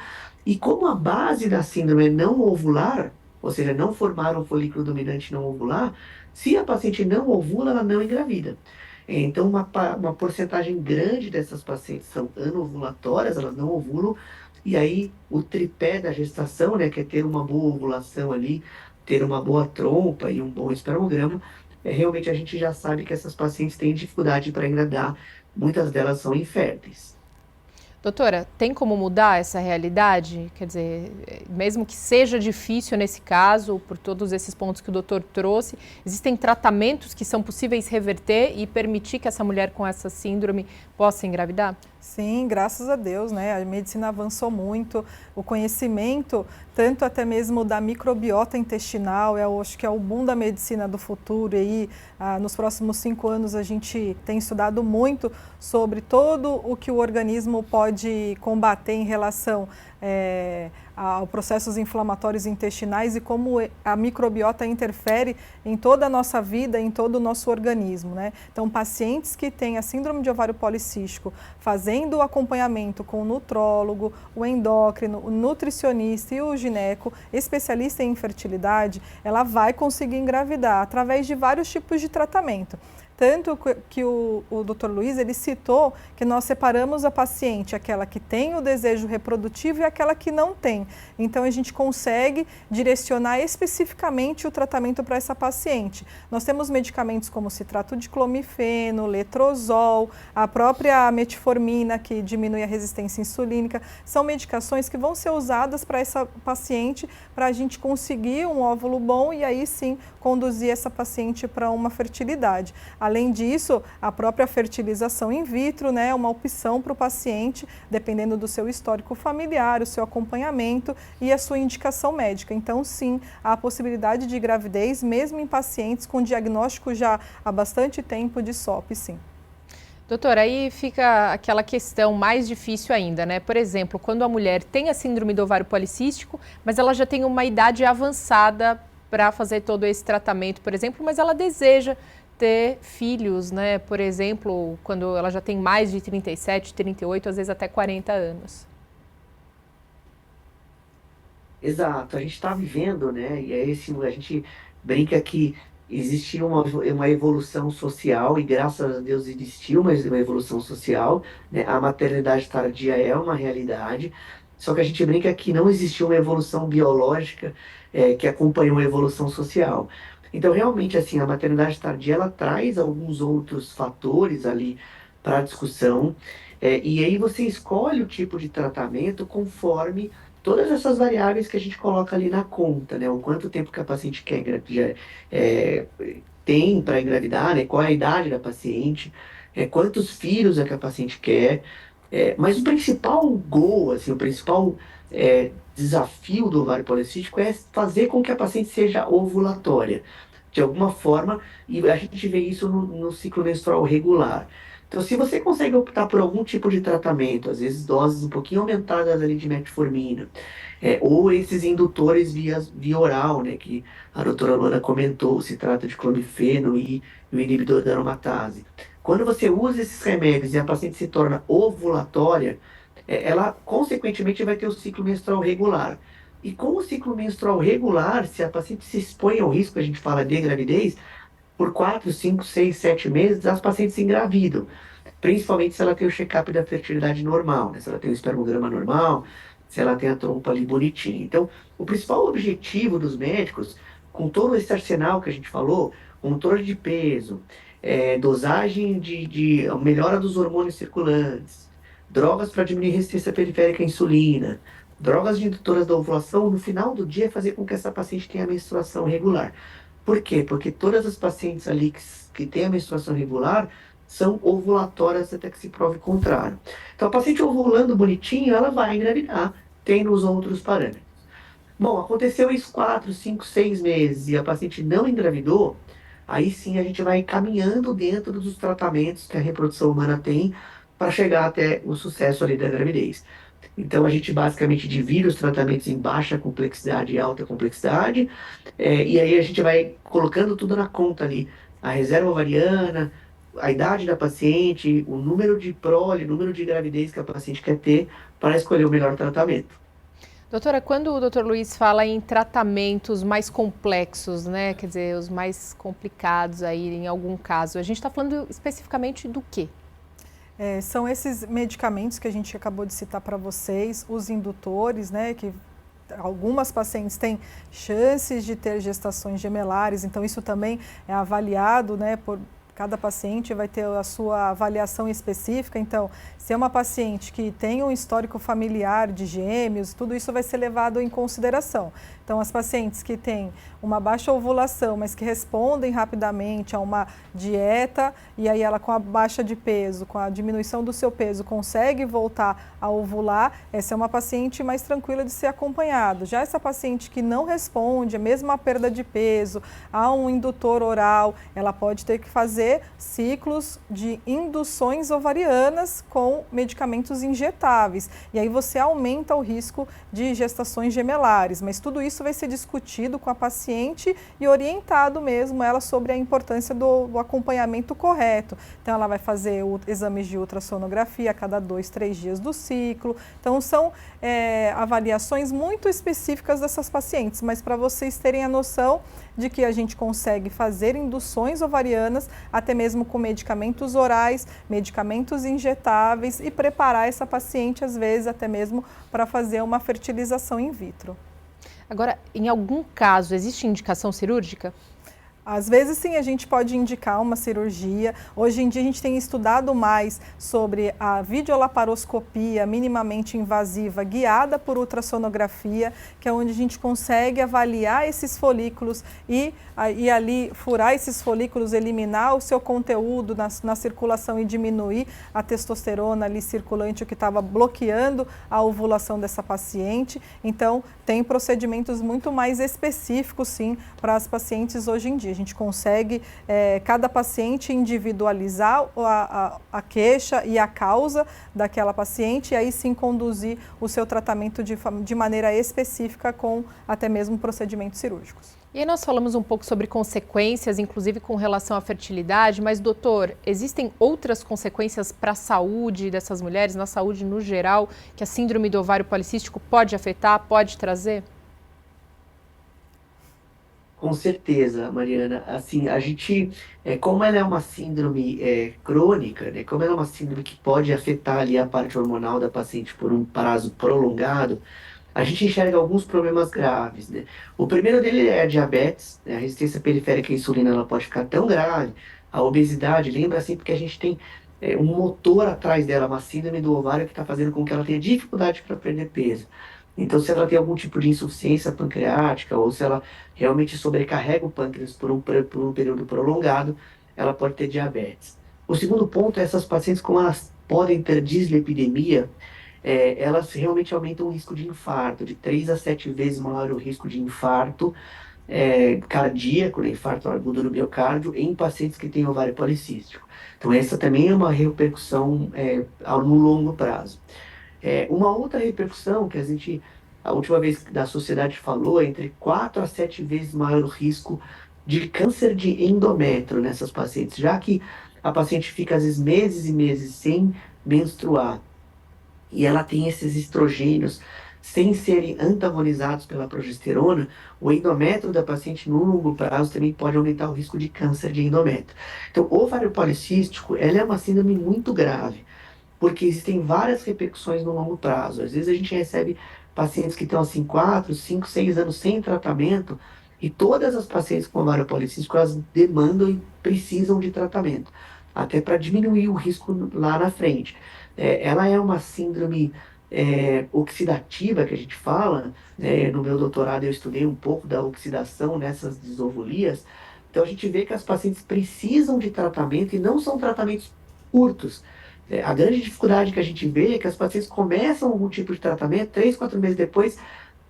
E como a base da síndrome é não ovular, ou seja, não formar um folículo dominante não ovular, se a paciente não ovula, ela não engravida. Então, uma porcentagem grande dessas pacientes são anovulatórias, elas não ovulam, e aí o tripé da gestação, né, que é ter uma boa ovulação ali, ter uma boa trompa e um bom espermograma, realmente a gente já sabe que essas pacientes têm dificuldade para engravidar, muitas delas são inférteis. Doutora, tem como mudar essa realidade? Quer dizer, mesmo que seja difícil nesse caso, por todos esses pontos que o doutor trouxe, existem tratamentos que são possíveis reverter e permitir que essa mulher com essa síndrome possa engravidar? Sim, graças a Deus, né? A medicina avançou muito, o conhecimento, tanto até mesmo da microbiota intestinal, eu acho que é o boom da medicina do futuro. E aí, nos próximos 5 anos a gente tem estudado muito sobre todo o que o organismo pode combater em relação aos processos inflamatórios intestinais e como a microbiota interfere em toda a nossa vida, em todo o nosso organismo, né? Então, pacientes que têm a síndrome de ovário policístico, fazendo o acompanhamento com o nutrólogo, o endócrino, o nutricionista e o gineco, especialista em infertilidade, ela vai conseguir engravidar através de vários tipos de tratamento. Tanto que o Dr. Luiz, ele citou que nós separamos a paciente, aquela que tem o desejo reprodutivo e aquela que não tem. Então, a gente consegue direcionar especificamente o tratamento para essa paciente. Nós temos medicamentos como citrato de clomifeno, letrozol, a própria metformina, que diminui a resistência insulínica. São medicações que vão ser usadas para essa paciente, para a gente conseguir um óvulo bom e aí sim conduzir essa paciente para uma fertilidade. Além disso, a própria fertilização in vitro, né, é uma opção para o paciente, dependendo do seu histórico familiar, o seu acompanhamento e a sua indicação médica. Então, sim, há a possibilidade de gravidez, mesmo em pacientes com diagnóstico já há bastante tempo de SOP, sim. Doutora, aí fica aquela questão mais difícil ainda, né? Por exemplo, quando a mulher tem a síndrome do ovário policístico, mas ela já tem uma idade avançada para fazer todo esse tratamento, por exemplo, mas ela deseja ter filhos, né? Por exemplo, quando ela já tem mais de 37, 38, às vezes até 40 anos. Exato, a gente está vivendo, né? E é esse, a gente brinca que existia uma evolução social, e graças a Deus existiu uma evolução social, né? A maternidade tardia é uma realidade, só que a gente brinca que não existiu uma evolução biológica, que acompanhou a evolução social. Então, realmente, assim, a maternidade tardia, ela traz alguns outros fatores ali para a discussão, e aí você escolhe o tipo de tratamento conforme todas essas variáveis que a gente coloca ali na conta, né? O quanto tempo que a paciente quer é, tem para engravidar, né? Qual é a idade da paciente, quantos filhos é que a paciente quer. Mas o principal goal, assim, o principal desafio do ovário policístico é fazer com que a paciente seja ovulatória, de alguma forma, e a gente vê isso no ciclo menstrual regular. Então, se você consegue optar por algum tipo de tratamento, às vezes doses um pouquinho aumentadas ali de metformina, ou esses indutores via oral, né, que a doutora Luana comentou, se trata de clomifeno e o inibidor da aromatase. Quando você usa esses remédios e a paciente se torna ovulatória, ela consequentemente vai ter o ciclo menstrual regular. E com o ciclo menstrual regular, se a paciente se expõe ao risco, a gente fala de gravidez, por 4, 5, 6, 7 meses, as pacientes se engravidam. Principalmente se ela tem o check-up da fertilidade normal, né? Se ela tem o espermograma normal, se ela tem a trompa ali bonitinha. Então, o principal objetivo dos médicos, com todo esse arsenal que a gente falou, controle de peso, dosagem de melhora dos hormônios circulantes, drogas para diminuir resistência periférica à insulina, drogas de indutoras da ovulação, no final do dia é fazer com que essa paciente tenha a menstruação regular. Por quê? Porque todas as pacientes ali que têm a menstruação regular são ovulatórias até que se prove o contrário. Então, a paciente ovulando bonitinho, ela vai engravidar, tendo os outros parâmetros. Bom, aconteceu isso 4, 5, 6 meses e a paciente não engravidou, aí sim a gente vai caminhando dentro dos tratamentos que a reprodução humana tem para chegar até o sucesso ali da gravidez. Então, a gente basicamente divide os tratamentos em baixa complexidade e alta complexidade, e aí a gente vai colocando tudo na conta ali. A reserva ovariana, a idade da paciente, o número de prole, o número de gravidez que a paciente quer ter para escolher o melhor tratamento. Doutora, quando o doutor Luiz fala em tratamentos mais complexos, né, quer dizer, os mais complicados aí em algum caso, a gente está falando especificamente do quê? São esses medicamentos que a gente acabou de citar para vocês, os indutores, né, que algumas pacientes têm chances de ter gestações gemelares, então isso também é avaliado, né, por cada paciente vai ter a sua avaliação específica. Então, se é uma paciente que tem um histórico familiar de gêmeos, tudo isso vai ser levado em consideração. Então, as pacientes que têm uma baixa ovulação, mas que respondem rapidamente a uma dieta, e aí ela com a baixa de peso, com a diminuição do seu peso, consegue voltar a ovular, essa é uma paciente mais tranquila de ser acompanhada. Já essa paciente que não responde, mesmo a perda de peso, a um indutor oral, ela pode ter que fazer ciclos de induções ovarianas com medicamentos injetáveis. E aí você aumenta o risco de gestações gemelares, mas tudo isso vai ser discutido com a paciente e orientado mesmo ela sobre a importância do acompanhamento correto. Então ela vai fazer exames de ultrassonografia a cada 2, 3 dias do ciclo. Então são avaliações muito específicas dessas pacientes, mas para vocês terem a noção de que a gente consegue fazer induções ovarianas até mesmo com medicamentos orais, medicamentos injetáveis e preparar essa paciente às vezes até mesmo para fazer uma fertilização in vitro. Agora, em algum caso, existe indicação cirúrgica? Às vezes, sim, a gente pode indicar uma cirurgia. Hoje em dia, a gente tem estudado mais sobre a videolaparoscopia minimamente invasiva guiada por ultrassonografia, que é onde a gente consegue avaliar esses folículos e ali furar esses folículos, eliminar o seu conteúdo na circulação e diminuir a testosterona ali circulante, o que estava bloqueando a ovulação dessa paciente. Então, tem procedimentos muito mais específicos, sim, para as pacientes hoje em dia. A gente consegue, cada paciente, individualizar a queixa e a causa daquela paciente e aí sim conduzir o seu tratamento de maneira específica com até mesmo procedimentos cirúrgicos. E aí nós falamos um pouco sobre consequências, inclusive com relação à fertilidade, mas doutor, existem outras consequências para a saúde dessas mulheres, na saúde no geral, que a síndrome do ovário policístico pode afetar, pode trazer? Com certeza, Mariana. Assim, a gente, como ela é uma síndrome crônica, né? Como ela é uma síndrome que pode afetar ali a parte hormonal da paciente por um prazo prolongado, a gente enxerga alguns problemas graves, né? O primeiro dele é a diabetes, né? A resistência periférica à insulina ela pode ficar tão grave, a obesidade, lembra assim, porque a gente tem um motor atrás dela, uma síndrome do ovário que está fazendo com que ela tenha dificuldade para perder peso. Então, se ela tem algum tipo de insuficiência pancreática ou se ela realmente sobrecarrega o pâncreas por um período prolongado, ela pode ter diabetes. O segundo ponto é essas pacientes, como elas podem ter dislipidemia, elas realmente aumentam o risco de infarto, de 3 a 7 vezes maior o risco de infarto cardíaco, né, infarto agudo no miocárdio, em pacientes que têm ovário policístico. Então, essa também é uma repercussão no longo prazo. Uma outra repercussão que a última vez que a sociedade falou, é entre 4 a 7 vezes maior o risco de câncer de endométrio nessas pacientes, já que a paciente fica às vezes meses e meses sem menstruar e ela tem esses estrogênios sem serem antagonizados pela progesterona, o endométrio da paciente no longo prazo também pode aumentar o risco de câncer de endométrio. Então, o ovário policístico, ela é uma síndrome muito grave, porque existem várias repercussões no longo prazo. Às vezes a gente recebe pacientes que estão assim 4, 5, 6 anos sem tratamento e todas as pacientes com ovário policístico elas demandam e precisam de tratamento, até para diminuir o risco lá na frente. Ela é uma síndrome oxidativa que a gente fala, né? No meu doutorado eu estudei um pouco da oxidação nessas disovolias. Então a gente vê que as pacientes precisam de tratamento e não são tratamentos curtos. A grande dificuldade que a gente vê é que as pacientes começam algum tipo de tratamento, 3, 4 meses depois,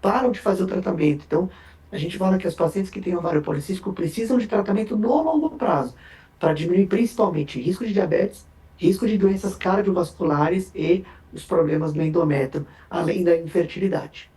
param de fazer o tratamento. Então, a gente fala que as pacientes que têm ovário policístico precisam de tratamento no longo prazo, para diminuir principalmente risco de diabetes, risco de doenças cardiovasculares e os problemas do endométrio, além da infertilidade.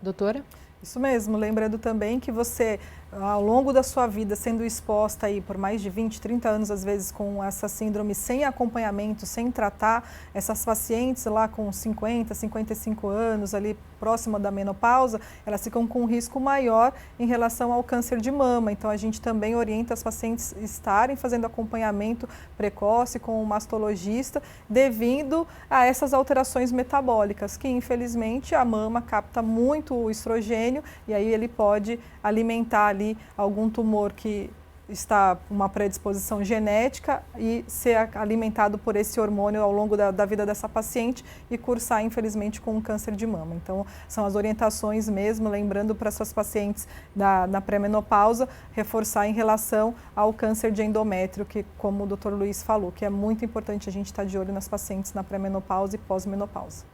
Doutora? Isso mesmo, lembrando também que você, ao longo da sua vida, sendo exposta aí por mais de 20, 30 anos, às vezes, com essa síndrome sem acompanhamento, sem tratar, essas pacientes lá com 50, 55 anos, ali próxima da menopausa, elas ficam com um risco maior em relação ao câncer de mama. Então, a gente também orienta as pacientes estarem fazendo acompanhamento precoce com o mastologista, devido a essas alterações metabólicas, que infelizmente a mama capta muito o estrogênio e aí ele pode alimentar ali algum tumor que está com uma predisposição genética e ser alimentado por esse hormônio ao longo da vida dessa paciente e cursar, infelizmente, com um câncer de mama. Então, são as orientações mesmo, lembrando para essas pacientes na pré-menopausa, reforçar em relação ao câncer de endométrio, que, como o Dr. Luiz falou, que é muito importante a gente estar de olho nas pacientes na pré-menopausa e pós-menopausa.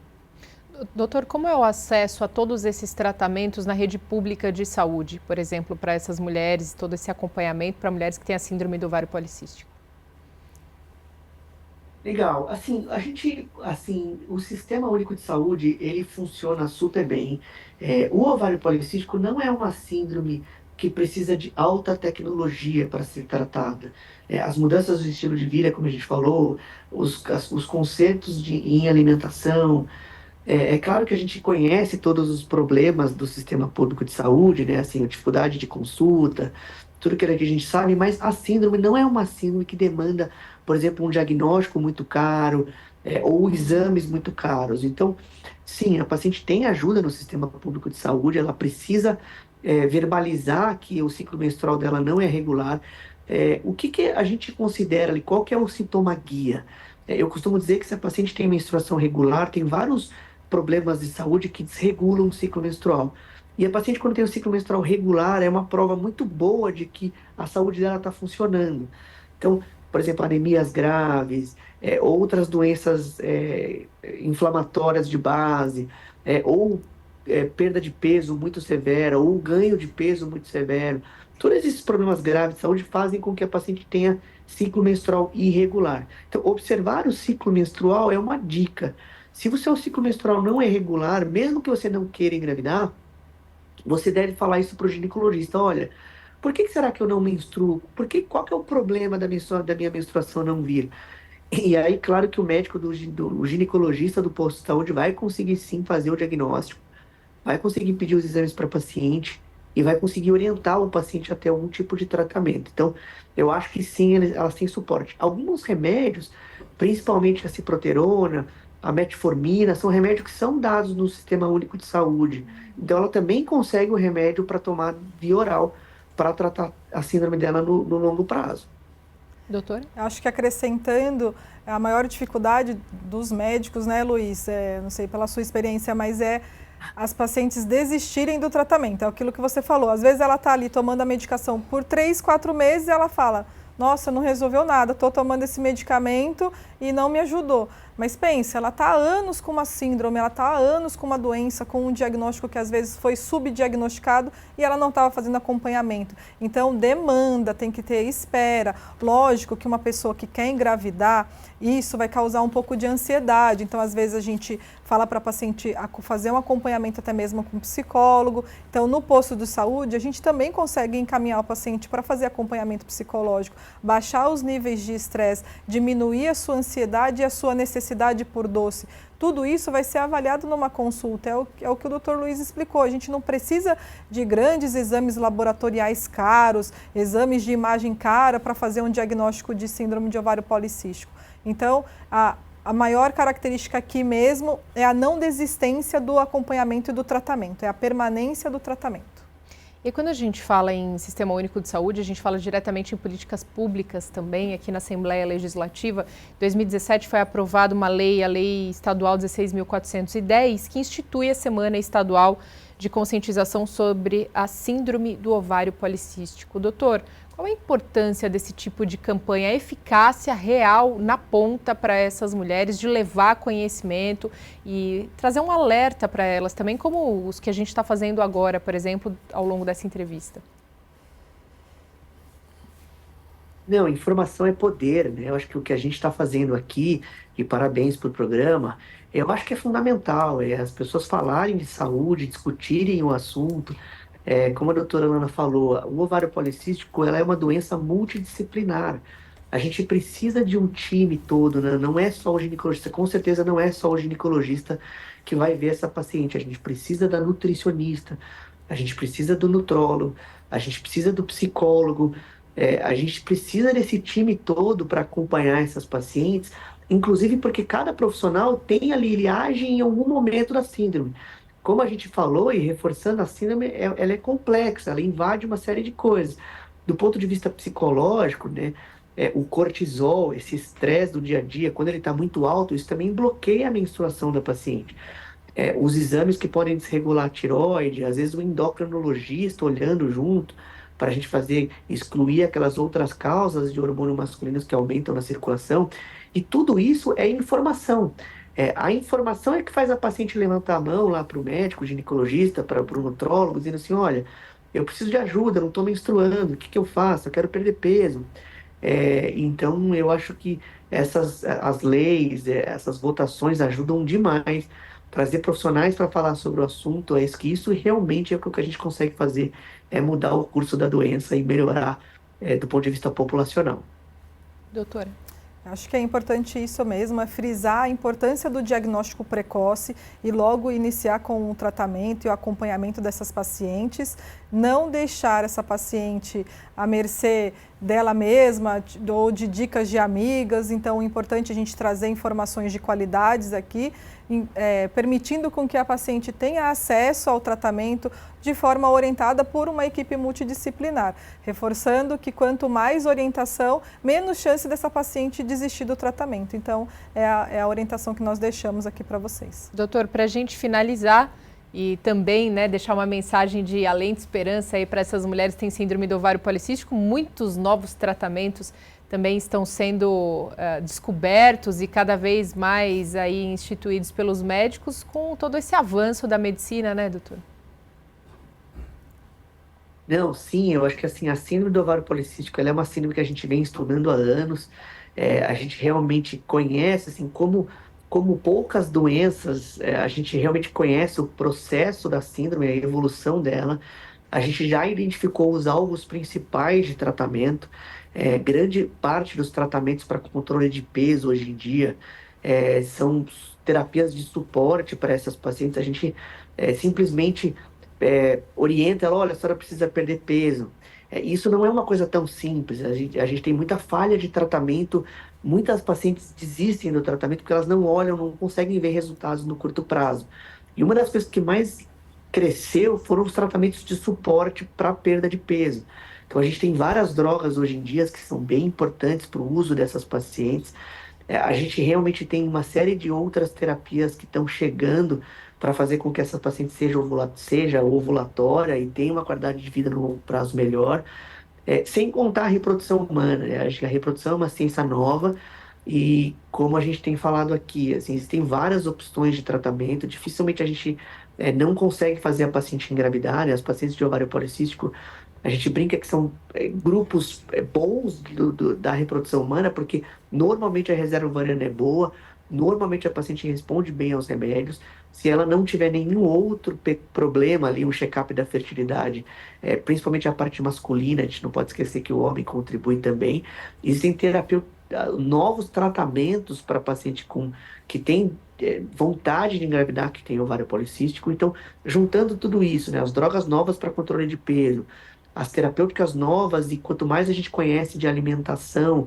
Doutor, como é o acesso a todos esses tratamentos na rede pública de saúde, por exemplo, para essas mulheres, todo esse acompanhamento para mulheres que têm a síndrome do ovário policístico? Legal. O Sistema Único de Saúde, ele funciona super bem. O ovário policístico não é uma síndrome que precisa de alta tecnologia para ser tratada. As mudanças do estilo de vida, como a gente falou, os conceitos em alimentação. É claro que a gente conhece todos os problemas do sistema público de saúde, né? Assim, a dificuldade de consulta, tudo aquilo que a gente sabe, mas a síndrome não é uma síndrome que demanda, por exemplo, um diagnóstico muito caro, ou exames muito caros. Então, sim, a paciente tem ajuda no sistema público de saúde, ela precisa verbalizar que o ciclo menstrual dela não é regular. O que que a gente considera ali? Qual que é o sintoma guia? Eu costumo dizer que se a paciente tem menstruação regular, tem vários problemas de saúde que desregulam o ciclo menstrual. E a paciente, quando tem o ciclo menstrual regular, é uma prova muito boa de que a saúde dela está funcionando. Então, por exemplo, anemias graves, outras doenças inflamatórias de base, ou perda de peso muito severa, ou ganho de peso muito severo. Todos esses problemas graves de saúde fazem com que a paciente tenha ciclo menstrual irregular. Então, observar o ciclo menstrual é uma dica. Se o seu ciclo menstrual não é regular, mesmo que você não queira engravidar, você deve falar isso para o ginecologista. Olha, por que será que eu não menstruo? Qual que é o problema da minha menstruação não vir? E aí, claro que o médico o ginecologista do posto de saúde vai conseguir sim fazer o diagnóstico, vai conseguir pedir os exames para paciente e vai conseguir orientar o paciente até algum tipo de tratamento. Então, eu acho que sim, elas têm suporte. Alguns remédios, principalmente a ciproterona, a metformina, são remédios que são dados no Sistema Único de Saúde. Então, ela também consegue o remédio para tomar via oral para tratar a síndrome dela no longo prazo. Doutora? Eu acho que acrescentando, a maior dificuldade dos médicos, né, Luiz? Não sei pela sua experiência, mas é as pacientes desistirem do tratamento. É aquilo que você falou. Às vezes ela está ali tomando a medicação por 3, 4 meses e ela fala: nossa, não resolveu nada, estou tomando esse medicamento e não me ajudou. Mas pensa, ela está há anos com uma síndrome, ela está há anos com uma doença, com um diagnóstico que às vezes foi subdiagnosticado e ela não estava fazendo acompanhamento. Então, demanda, tem que ter espera. Lógico que uma pessoa que quer engravidar, isso vai causar um pouco de ansiedade. Então, às vezes a gente fala para a paciente fazer um acompanhamento até mesmo com um psicólogo. Então, no posto de saúde, a gente também consegue encaminhar o paciente para fazer acompanhamento psicológico, baixar os níveis de estresse, diminuir a sua ansiedade e a sua necessidade por doce. Tudo isso vai ser avaliado numa consulta, é o que o Dr. Luiz explicou. A gente não precisa de grandes exames laboratoriais caros, exames de imagem cara para fazer um diagnóstico de síndrome de ovário policístico. Então, a maior característica aqui mesmo é a não desistência do acompanhamento e do tratamento, é a permanência do tratamento. E quando a gente fala em Sistema Único de Saúde, a gente fala diretamente em políticas públicas também, aqui na Assembleia Legislativa. Em 2017 foi aprovada uma lei, a Lei Estadual 16.410, que institui a Semana Estadual de Conscientização sobre a Síndrome do Ovário Policístico. Doutor, qual a importância desse tipo de campanha, a eficácia real na ponta para essas mulheres de levar conhecimento e trazer um alerta para elas também, como os que a gente está fazendo agora, por exemplo, ao longo dessa entrevista? Não, informação é poder, né? Eu acho que o que a gente está fazendo aqui, e parabéns para o programa, eu acho que é fundamental, as pessoas falarem de saúde, discutirem o assunto. Como a doutora Ana falou, o ovário policístico, ela é uma doença multidisciplinar. A gente precisa de um time todo, né? Não é só o ginecologista, com certeza não é só o ginecologista que vai ver essa paciente. A gente precisa da nutricionista, a gente precisa do nutrólogo, a gente precisa do psicólogo, a gente precisa desse time todo para acompanhar essas pacientes, inclusive porque cada profissional tem ali, ele age em algum momento da síndrome. Como a gente falou, e reforçando, a síndrome ela é complexa, ela invade uma série de coisas. Do ponto de vista psicológico, né, o cortisol, esse estresse do dia a dia, quando ele está muito alto, isso também bloqueia a menstruação da paciente. Os exames que podem desregular a tireoide, às vezes o endocrinologista olhando junto, para a gente excluir aquelas outras causas de hormônios masculinos que aumentam na circulação. E tudo isso é informação. A informação é que faz a paciente levantar a mão lá para o médico, ginecologista, para o nutrólogo, dizendo assim: olha, eu preciso de ajuda, não estou menstruando, o que eu faço? Eu quero perder peso. Então, eu acho que as leis, essas votações ajudam demais. Trazer profissionais para falar sobre o assunto, que isso realmente é o que a gente consegue fazer, é mudar o curso da doença e melhorar, do ponto de vista populacional. Doutora? Acho que é importante isso mesmo, é frisar a importância do diagnóstico precoce e logo iniciar com o tratamento e o acompanhamento dessas pacientes, não deixar essa paciente à mercê dela mesma ou de dicas de amigas. Então, é importante a gente trazer informações de qualidades aqui, permitindo com que a paciente tenha acesso ao tratamento de forma orientada por uma equipe multidisciplinar, reforçando que quanto mais orientação, menos chance dessa paciente desistir do tratamento. Então, é a orientação que nós deixamos aqui para vocês. Doutor, para a gente finalizar e também, né, deixar uma mensagem de além de esperança aí para essas mulheres que têm síndrome do ovário policístico, muitos novos tratamentos também estão sendo descobertos e cada vez mais aí instituídos pelos médicos com todo esse avanço da medicina, né, doutor? Não, sim, eu acho que assim, a síndrome do ovário policístico, ela é uma síndrome que a gente vem estudando há anos. A gente realmente conhece, assim, como poucas doenças, a gente realmente conhece o processo da síndrome, a evolução dela. A gente já identificou os alvos principais de tratamento. Grande parte dos tratamentos para controle de peso hoje em dia são terapias de suporte para essas pacientes. A gente simplesmente orienta ela, olha, a senhora precisa perder peso. Isso não é uma coisa tão simples. A gente tem muita falha de tratamento. Muitas pacientes desistem do tratamento porque elas não olham, não conseguem ver resultados no curto prazo. E uma das coisas que mais cresceu foram os tratamentos de suporte para perda de peso. Então a gente tem várias drogas hoje em dia que são bem importantes para o uso dessas pacientes. A gente realmente tem uma série de outras terapias que estão chegando para fazer com que essa paciente seja ovulatória e tenha uma qualidade de vida no longo prazo melhor. Sem contar a reprodução humana, né? Acho que a reprodução é uma ciência nova e, como a gente tem falado aqui, assim, existem várias opções de tratamento. Dificilmente a gente não consegue fazer a paciente engravidar, né? As pacientes de ovário policístico, a gente brinca que são grupos bons da reprodução humana, porque normalmente a reserva ovariana é boa, normalmente a paciente responde bem aos remédios. Se ela não tiver nenhum outro problema ali, um check-up da fertilidade, principalmente a parte masculina, a gente não pode esquecer que o homem contribui também. Existem novos tratamentos para paciente que tem vontade de engravidar, que tem ovário policístico. Então, juntando tudo isso, né, as drogas novas para controle de peso, as terapêuticas novas, e quanto mais a gente conhece de alimentação,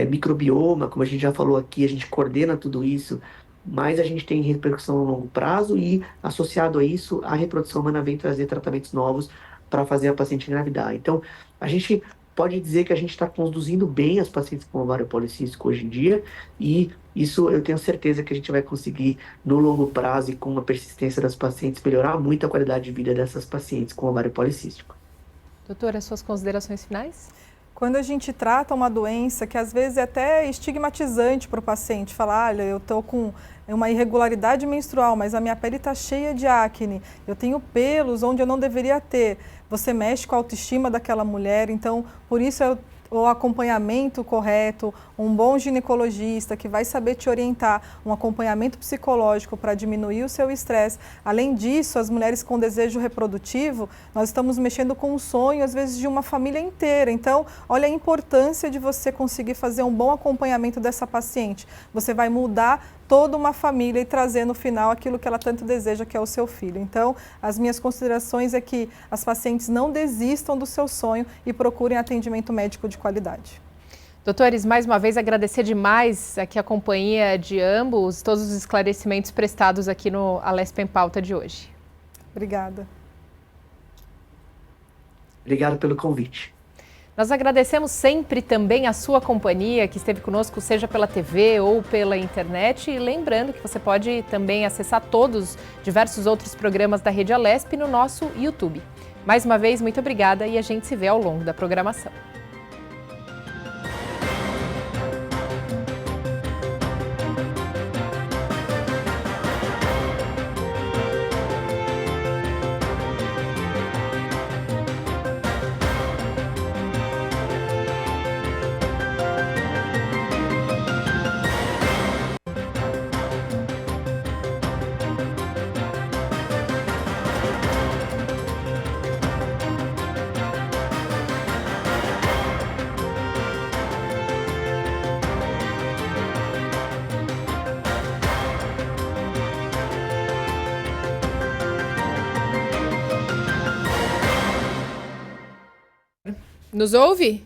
microbioma, como a gente já falou aqui, a gente coordena tudo isso, mais a gente tem repercussão a longo prazo e, associado a isso, a reprodução humana vem trazer tratamentos novos para fazer a paciente engravidar. Então, a gente pode dizer que a gente está conduzindo bem as pacientes com ovário policístico hoje em dia, e isso eu tenho certeza que a gente vai conseguir, no longo prazo e com a persistência das pacientes, melhorar muito a qualidade de vida dessas pacientes com ovário policístico. Doutora, suas considerações finais? Quando a gente trata uma doença que às vezes é até estigmatizante para o paciente, falar, olha, eu estou com uma irregularidade menstrual, mas a minha pele está cheia de acne, eu tenho pelos onde eu não deveria ter, você mexe com a autoestima daquela mulher, então por isso o acompanhamento correto, um bom ginecologista que vai saber te orientar, um acompanhamento psicológico para diminuir o seu estresse. Além disso, as mulheres com desejo reprodutivo, nós estamos mexendo com o sonho, às vezes, de uma família inteira. Então, olha a importância de você conseguir fazer um bom acompanhamento dessa paciente. Você vai mudar toda uma família e trazer no final aquilo que ela tanto deseja, que é o seu filho. Então, as minhas considerações é que as pacientes não desistam do seu sonho e procurem atendimento médico de qualidade. Doutores, mais uma vez agradecer demais aqui a companhia de ambos, todos os esclarecimentos prestados aqui no Alesp em Pauta de hoje. Obrigada. Obrigado pelo convite. Nós agradecemos sempre também a sua companhia, que esteve conosco, seja pela TV ou pela internet. E lembrando que você pode também acessar todos diversos outros programas da Rede Alesp no nosso YouTube. Mais uma vez, muito obrigada e a gente se vê ao longo da programação. Nos ouve?